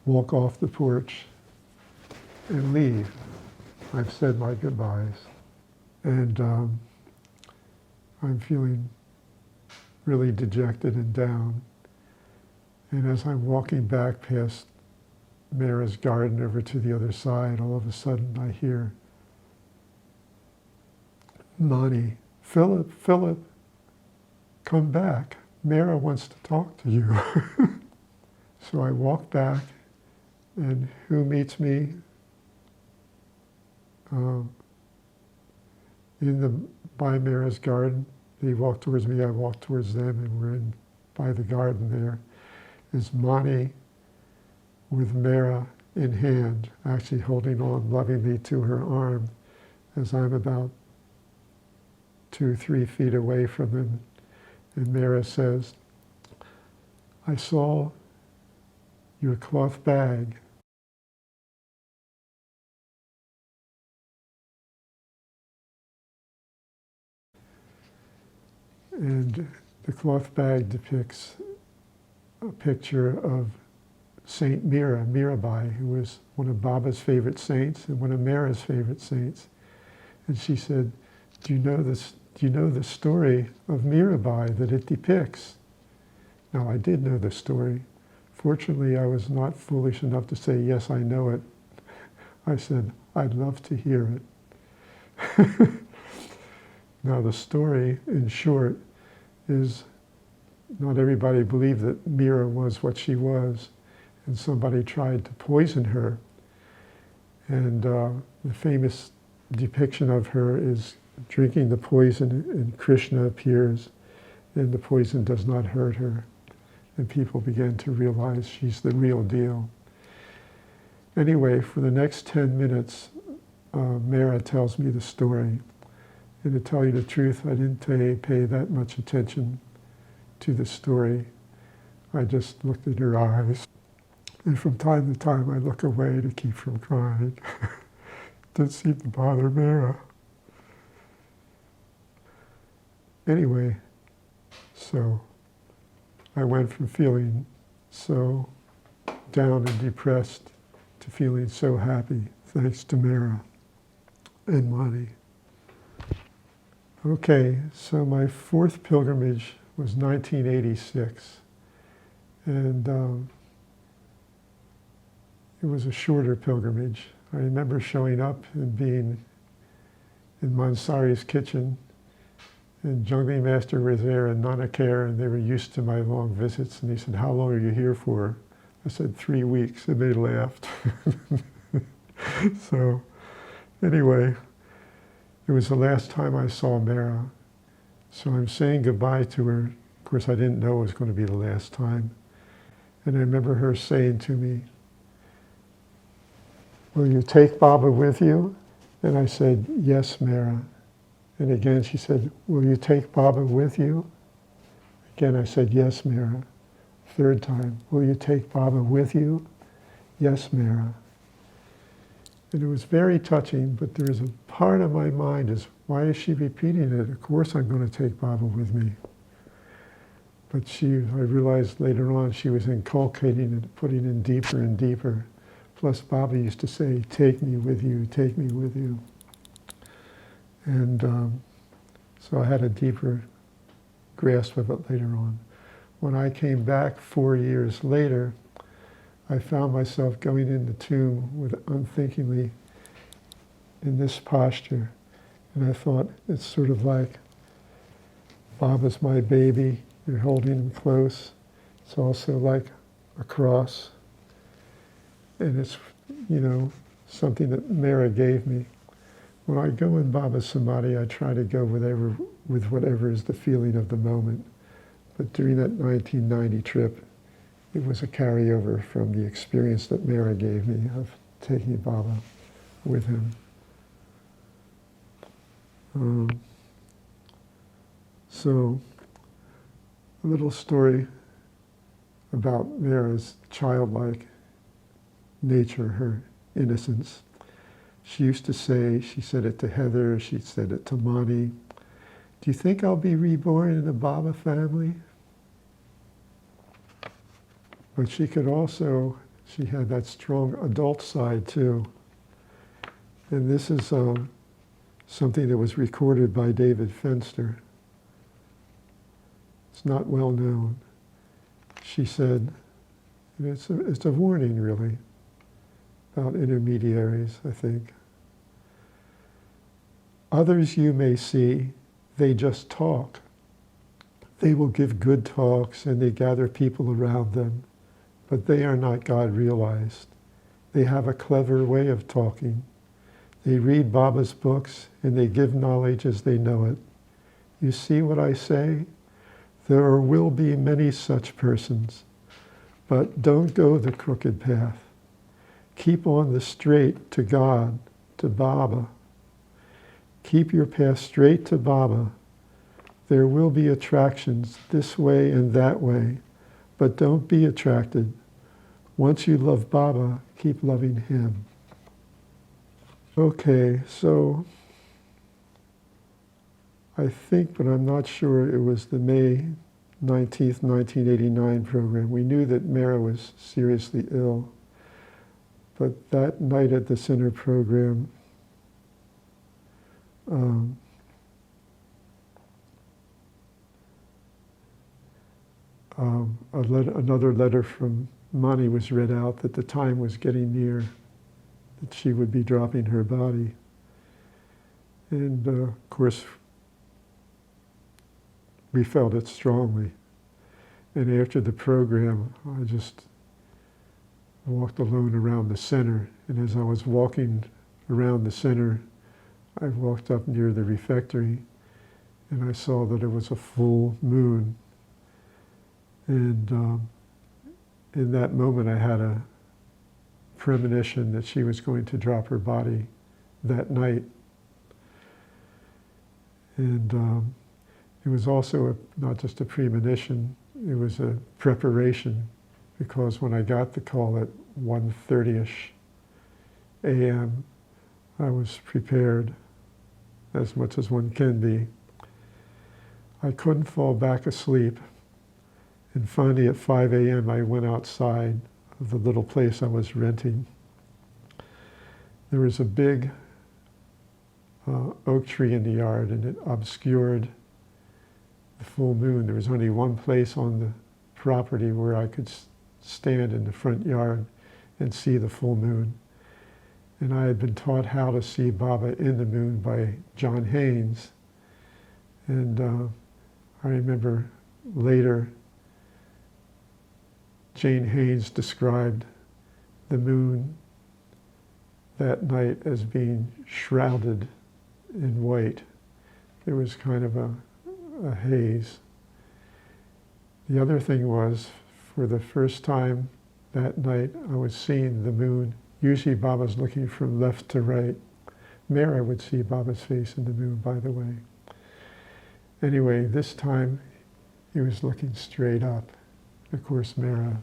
walk off the porch, and leave. I've said my goodbyes. And I'm feeling really dejected and down. And as I'm walking back past Mehera's garden over to the other side, all of a sudden I hear, Mani, Philip, come back. Mehera wants to talk to you. So I walk back, and who meets me? By Mehera's garden. They walk towards me, I walk towards them, and we're by the garden there. Is Mani with Mehera in hand, actually holding on lovingly to her arm as I'm about 2-3 feet away from him. And Mehera says, I saw your cloth bag. And the cloth bag depicts a picture of Saint Mehera, Mirabai, who was one of Baba's favorite saints and one of Mehera's favorite saints. And she said, do you know the story of Mirabai that it depicts? Now, I did know the story. Fortunately, I was not foolish enough to say, yes, I know it. I said, I'd love to hear it. Now, the story, in short, is not everybody believed that Mehera was what she was, and somebody tried to poison her. And the famous depiction of her is drinking the poison, and Krishna appears, and the poison does not hurt her. And people began to realize she's the real deal. Anyway, for the next 10 minutes, Mehera tells me the story. And to tell you the truth, I didn't pay that much attention to the story. I just looked at her eyes. And from time to time, I look away to keep from crying. Didn't seem to bother Mehera. Anyway, so I went from feeling so down and depressed to feeling so happy, thanks to Mehera and Mani. Okay, so my fourth pilgrimage was 1986. And it was a shorter pilgrimage. I remember showing up and being in Mansari's kitchen, and Jungli Master was there and Nanakare, and they were used to my long visits, and he said, how long are you here for? I said, 3 weeks, and they laughed. So anyway, it was the last time I saw Mehera. So I'm saying goodbye to her. Of course, I didn't know it was going to be the last time. And I remember her saying to me, will you take Baba with you? And I said, yes, Mehera. And again she said, will you take Baba with you? Again I said, yes, Mehera. Third time, will you take Baba with you? Yes, Mehera. And it was very touching, but there is a part of my mind is, why is she repeating it? Of course I'm going to take Baba with me. But I realized later on she was inculcating it, putting in deeper and deeper. Plus Baba used to say, take me with you, take me with you. And so I had a deeper grasp of it later on. When I came back 4 years later, I found myself going in the tomb unthinkingly in this posture. And I thought, it's sort of like, Baba's my baby, you're holding him close. It's also like a cross. And it's, something that Mehera gave me. When I go in Baba's Samadhi, I try to go with whatever is the feeling of the moment. But during that 1990 trip, it was a carryover from the experience that Mehera gave me of taking Baba with him. So, a little story about Mehera's childlike nature, her innocence. She used to say, she said it to Heather, she said it to Mani, do you think I'll be reborn in a Baba family? But she could also, she had that strong adult side too. And this is something that was recorded by David Fenster. It's not well known. She said, and it's a warning really, about intermediaries, I think. Others you may see, they just talk. They will give good talks and they gather people around them, but they are not God realized. They have a clever way of talking. They read Baba's books and they give knowledge as they know it. You see what I say? There will be many such persons, but don't go the crooked path. Keep on the straight to God, to Baba. Keep your path straight to Baba. There will be attractions this way and that way, but don't be attracted. Once you love Baba, keep loving him. Okay, so I think, but I'm not sure, it was the May 19th, 1989 program. We knew that Mehera was seriously ill, but that night at the center program, another letter from Mani was read out that the time was getting near, that she would be dropping her body. And of course, we felt it strongly. And after the program, I just walked alone around the center. And as I was walking around the center, I walked up near the refectory and I saw that it was a full moon. And in that moment, I had a premonition that she was going to drop her body that night. And it was also not just a premonition, it was a preparation, because when I got the call at 1:30ish a.m., I was prepared as much as one can be. I couldn't fall back asleep. And finally at 5 a.m. I went outside of the little place I was renting. There was a big oak tree in the yard, and it obscured the full moon. There was only one place on the property where I could stand in the front yard and see the full moon. And I had been taught how to see Baba in the moon by John Haynes. And I remember later Jane Haynes described the moon that night as being shrouded in white. There was kind of a haze. The other thing was, for the first time that night, I was seeing the moon. Usually Baba's looking from left to right. Mehera would see Baba's face in the moon, by the way. Anyway, this time he was looking straight up. Of course, Mehera,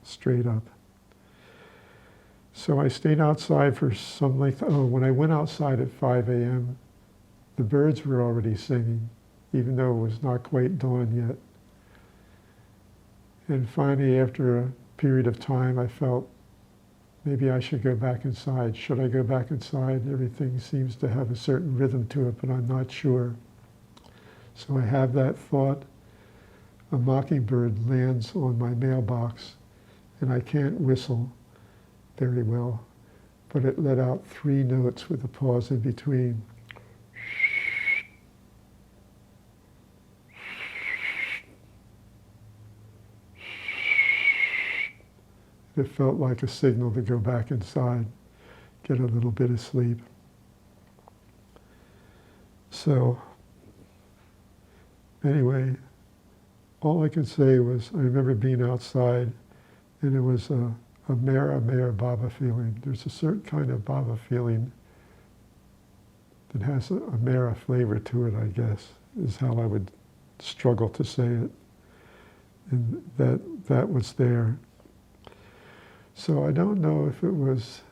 straight up. So I stayed outside for some length. Oh, when I went outside at 5 a.m., the birds were already singing, even though it was not quite dawn yet. And finally, after a period of time, I felt maybe I should go back inside. Should I go back inside? Everything seems to have a certain rhythm to it, but I'm not sure. So I have that thought. A mockingbird lands on my mailbox, and I can't whistle very well, but it let out 3 notes with a pause in between. It felt like a signal to go back inside, get a little bit of sleep. So, anyway, all I can say was I remember being outside, and it was a Mehera Baba feeling. There's a certain kind of Baba feeling that has a Mehera flavor to it, I guess, is how I would struggle to say it. And that was there. So I don't know if it was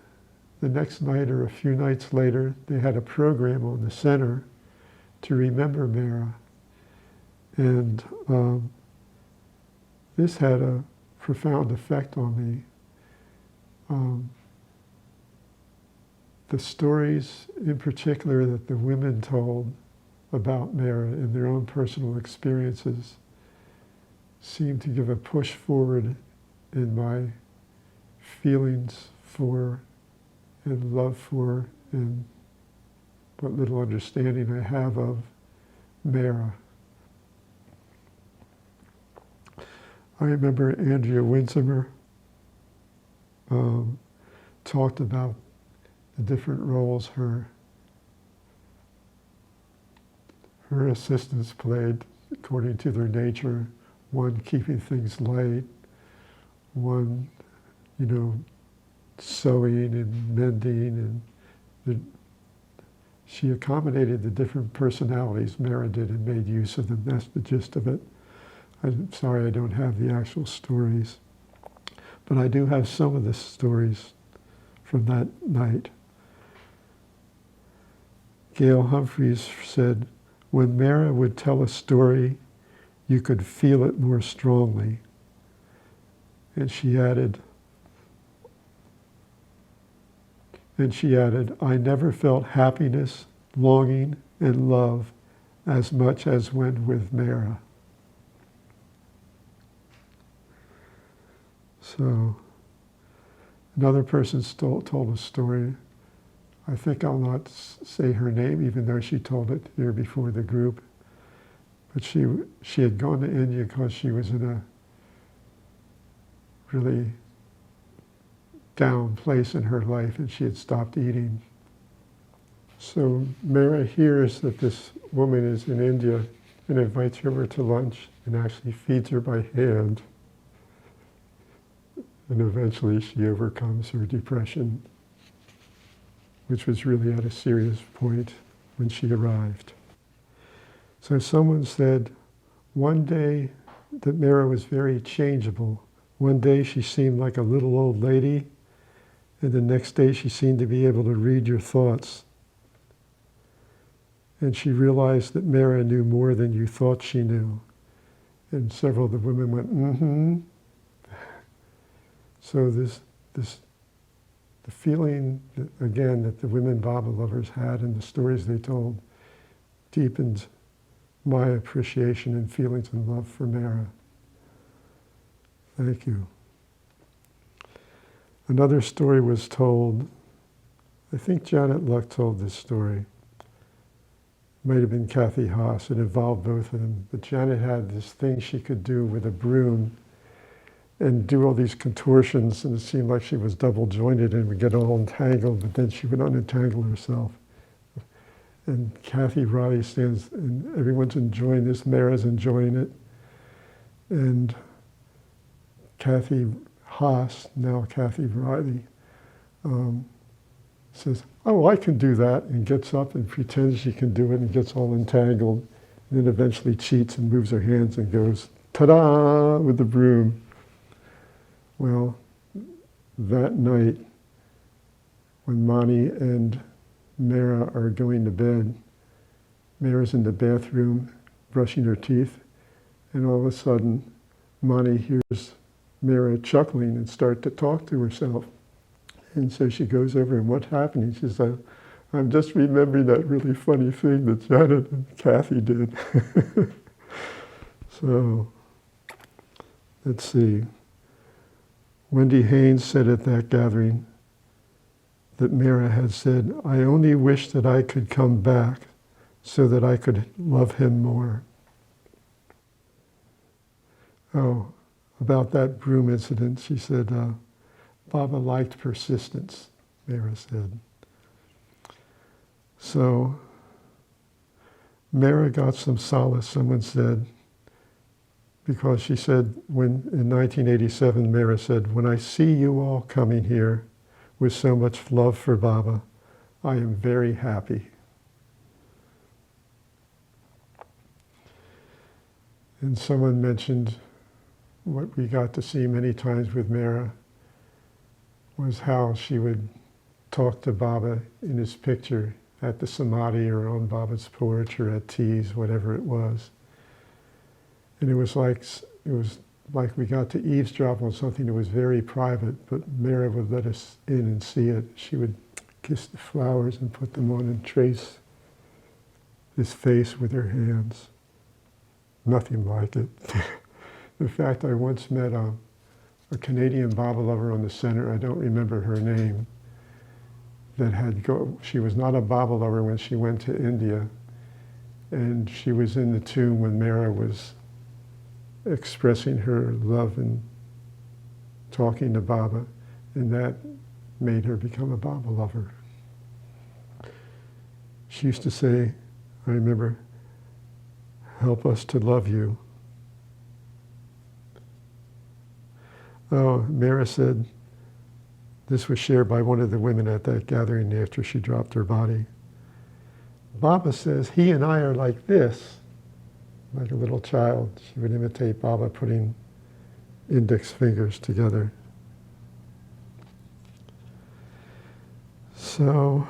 the next night or a few nights later, they had a program on the center to remember Mehera. And this had a profound effect on me. The stories in particular that the women told about Mehera in their own personal experiences seemed to give a push forward in my feelings for and love for and what little understanding I have of Mehera. I remember Andrea Winsemer talked about the different roles her assistants played according to their nature. One, keeping things light. One, sewing and mending, and she accommodated the different personalities Mehera did and made use of them. That's the gist of it. I'm sorry I don't have the actual stories, but I do have some of the stories from that night. Gail Humphreys said, when Mehera would tell a story, you could feel it more strongly. And she added, I never felt happiness, longing, and love as much as when with Mehera. So another person told a story. I think I'll not say her name, even though she told it here before the group. But she had gone to India because she was in a really down place in her life, and she had stopped eating. So Mehera hears that this woman is in India and invites her over to lunch and actually feeds her by hand. And eventually she overcomes her depression, which was really at a serious point when she arrived. So someone said one day that Mehera was very changeable. One day she seemed like a little old lady, and the next day she seemed to be able to read your thoughts. And she realized that Mehera knew more than you thought she knew. And several of the women went, mm-hmm. So the feeling, that, again, that the women Baba lovers had and the stories they told deepened my appreciation and feelings and love for Mehera. Thank you. Another story was told, I think Janet Luck told this story. Might have been Kathy Haas. It involved both of them. But Janet had this thing she could do with a broom and do all these contortions, and it seemed like she was double jointed and would get all entangled, but then she would unentangle herself. And Kathy Roddy stands, and everyone's enjoying this. Mehera's enjoying it. And Kathy Haas, now Kathy Roddy, says, oh, I can do that, and gets up and pretends she can do it and gets all entangled, and then eventually cheats and moves her hands and goes, ta-da, with the broom. Well, that night, when Mani and Mehera are going to bed, Mehera's in the bathroom brushing her teeth, and all of a sudden, Mani hears Mehera chuckling and start to talk to herself. And so she goes over, and what happened? She says, I'm just remembering that really funny thing that Janet and Kathy did. So, let's see. Wendy Haynes said at that gathering that Mehera had said, I only wish that I could come back so that I could love him more. Oh, about that broom incident, she said, Baba liked persistence, Mehera said. So, Mehera got some solace, someone said, because she said, when in 1987, Mehera said, when I see you all coming here with so much love for Baba, I am very happy. And someone mentioned what we got to see many times with Mehera was how she would talk to Baba in his picture at the Samadhi or on Baba's porch or at teas, whatever it was. And it was like we got to eavesdrop on something that was very private, but Mehera would let us in and see it. She would kiss the flowers and put them on and trace his face with her hands. Nothing like it. In fact, I once met a Canadian Baba lover on the center, I don't remember her name, she was not a Baba lover when she went to India, and she was in the tomb when Mehera was expressing her love and talking to Baba, and that made her become a Baba lover. She used to say, I remember, help us to love you. Oh, Mehera said, this was shared by one of the women at that gathering after she dropped her body. Baba says, he and I are like this, like a little child. She would imitate Baba putting index fingers together. So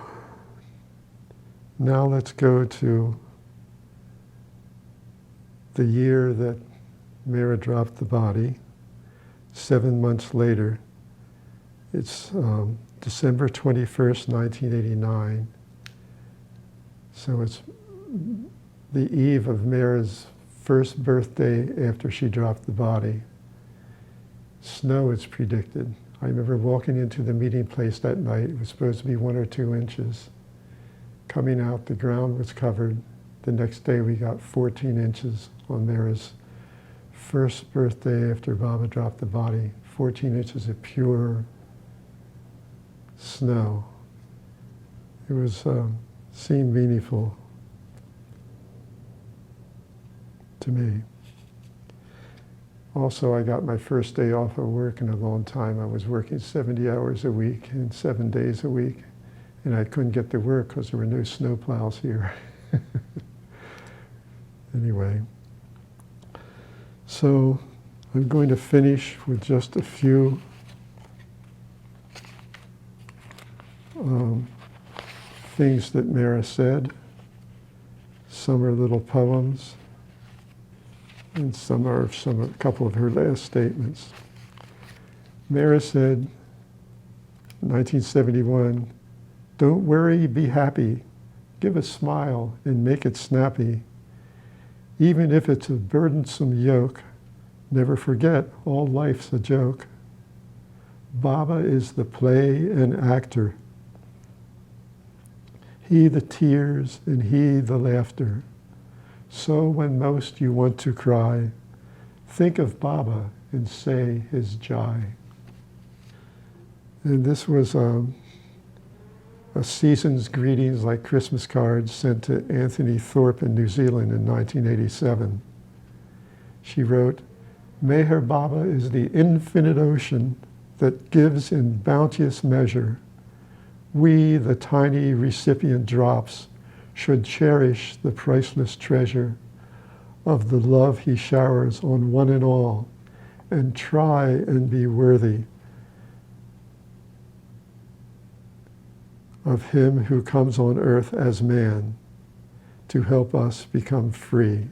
now let's go to the year that Mehera dropped the body. 7 months later, it's December 21st, 1989. So it's the eve of Mehera's first birthday after she dropped the body. Snow is predicted. I remember walking into the meeting place that night. It was supposed to be 1 or 2 inches. Coming out, the ground was covered. The next day we got 14 inches on Mehera's first birthday after Baba dropped the body. 14 inches of pure snow. It was seemed meaningful to me. Also, I got my first day off of work in a long time. I was working 70 hours a week and 7 days a week, and I couldn't get to work because there were no snow plows here. Anyway, so I'm going to finish with just a few things that Mehera said. Some are little poems, and some are a couple of her last statements. Mehera said, 1971, "Don't worry, be happy. Give a smile and make it snappy. Even if it's a burdensome yoke, never forget all life's a joke. Baba is the play and actor. He the tears and he the laughter. So when most you want to cry, think of Baba and say his jai." And this was a season's greetings like Christmas cards sent to Anthony Thorpe in New Zealand in 1987. She wrote, "Meher Baba is the infinite ocean that gives in bounteous measure. We, the tiny recipient drops, should cherish the priceless treasure of the love he showers on one and all, and try and be worthy of him who comes on earth as man to help us become free."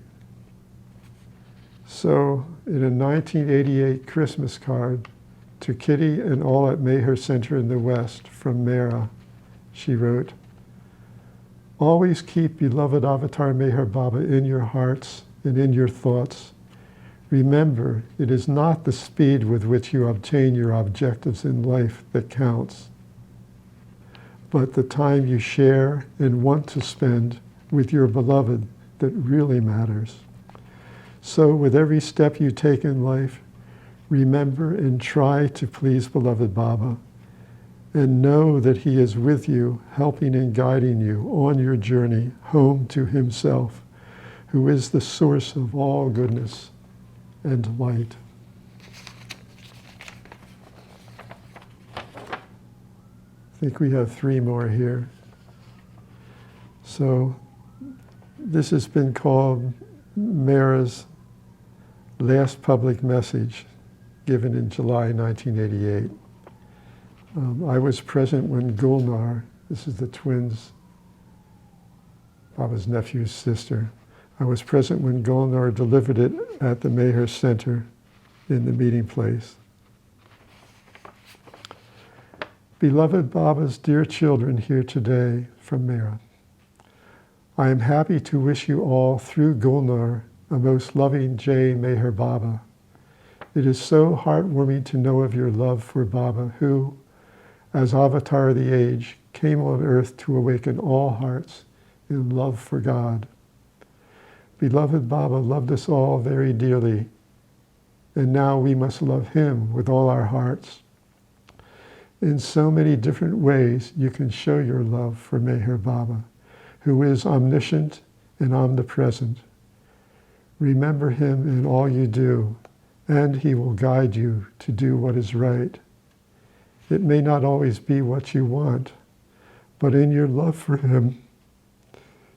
So in a 1988 Christmas card to Kitty and all at Meher Center in the West from Mehera, she wrote, "Always keep beloved Avatar Meher Baba in your hearts and in your thoughts. Remember, it is not the speed with which you obtain your objectives in life that counts, but the time you share and want to spend with your beloved that really matters. So with every step you take in life, remember and try to please beloved Baba, and know that he is with you, helping and guiding you on your journey home to himself, who is the source of all goodness and light." I think we have 3 more here. So this has been called Mehera's last public message, given in July 1988. I was present when Gulnar, this is the twins, Baba's nephew's sister, I was present when Gulnar delivered it at the Meher Center in the meeting place. "Beloved Baba's dear children here today from Mehera, I am happy to wish you all through Gulnar a most loving Jai Meher Baba. It is so heartwarming to know of your love for Baba, who, as Avatar of the age, came on earth to awaken all hearts in love for God. Beloved Baba loved us all very dearly, and now we must love him with all our hearts. In so many different ways you can show your love for Meher Baba, who is omniscient and omnipresent. Remember him in all you do, and he will guide you to do what is right. It may not always be what you want, but in your love for him,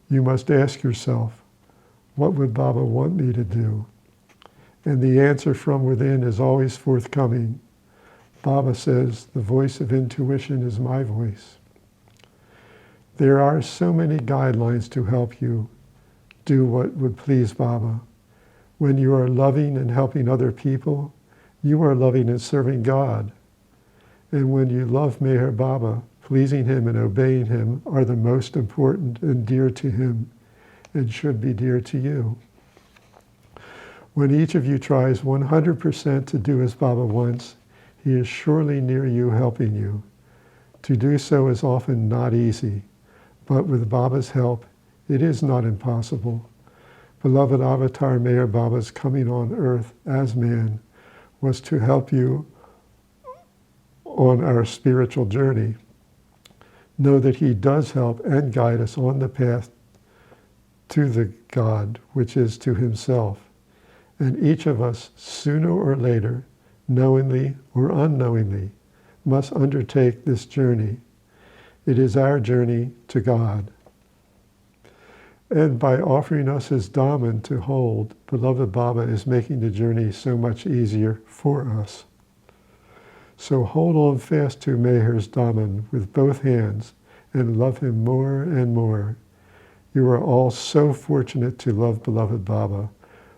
you must ask yourself, what would Baba want me to do? And the answer from within is always forthcoming. Baba says, the voice of intuition is my voice. There are so many guidelines to help you do what would please Baba. When you are loving and helping other people, you are loving and serving God. And when you love Meher Baba, pleasing him and obeying him are the most important and dear to him and should be dear to you. When each of you tries 100% to do as Baba wants, he is surely near you helping you. To do so is often not easy, but with Baba's help, it is not impossible. Beloved Avatar Meher Baba's coming on earth as man was to help you on our spiritual journey. Know that he does help and guide us on the path to the God, which is to himself. And each of us, sooner or later, knowingly or unknowingly, must undertake this journey. It is our journey to God. And by offering us his Dhamma to hold, beloved Baba is making the journey so much easier for us. So hold on fast to Meher's Dhamma with both hands and love him more and more. You are all so fortunate to love beloved Baba,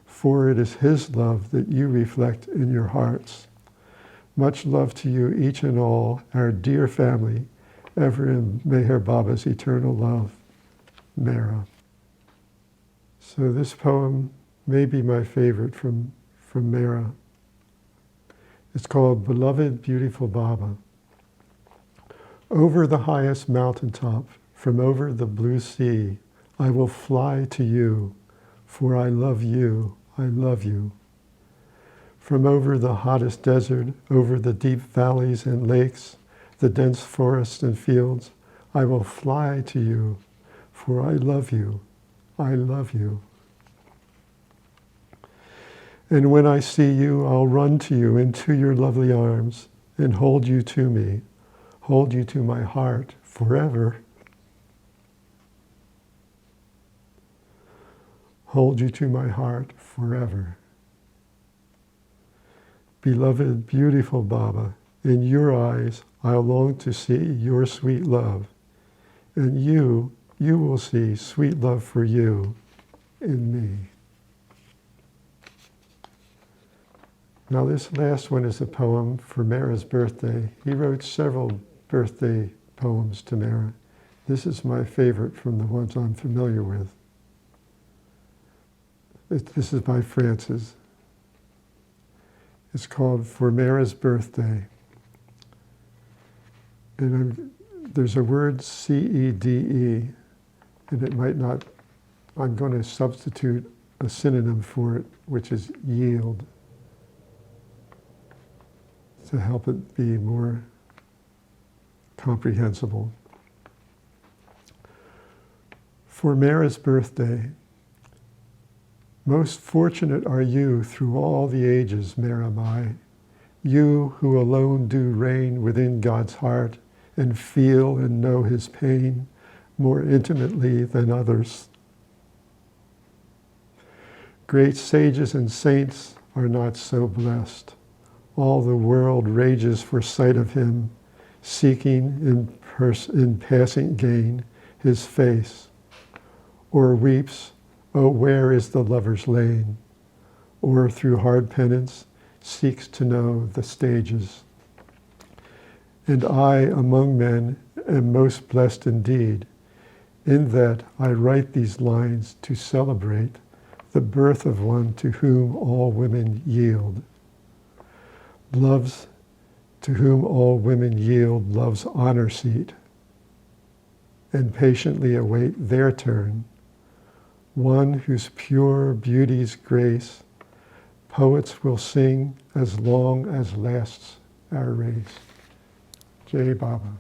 for it is his love that you reflect in your hearts. Much love to you each and all, our dear family, ever in Meher Baba's eternal love. Mehera. So this poem may be my favorite from Mehera. It's called Beloved Beautiful Baba. Over the highest mountaintop, from over the blue sea, I will fly to you, for I love you, I love you. From over the hottest desert, over the deep valleys and lakes, the dense forests and fields, I will fly to you, for I love you, I love you. And when I see you, I'll run to you into your lovely arms and hold you to me, hold you to my heart forever. Hold you to my heart forever. Beloved, beautiful Baba, in your eyes I'll long to see your sweet love, and you will see sweet love for you in me. Now this last one is a poem for Mehera's birthday. He wrote several birthday poems to Mehera. This is my favorite from the ones I'm familiar with. This is by Francis. It's called For Mehera's Birthday. And there's a word C-E-D-E, and it might not, I'm going to substitute a synonym for it, which is yield, to help it be more comprehensible. For Mehera's birthday, most fortunate are you through all the ages, Mehera Mai, you who alone do reign within God's heart and feel and know his pain more intimately than others. Great sages and saints are not so blessed. All the world rages for sight of him, seeking in passing gain his face, or weeps, oh, where is the lover's lane? Or through hard penance seeks to know the stages. And I, among men, am most blessed indeed, in that I write these lines to celebrate the birth of one to whom all women yield. Love's to whom all women yield love's honor seat, and patiently await their turn, one whose pure beauty's grace poets will sing as long as lasts our race. Jai Baba.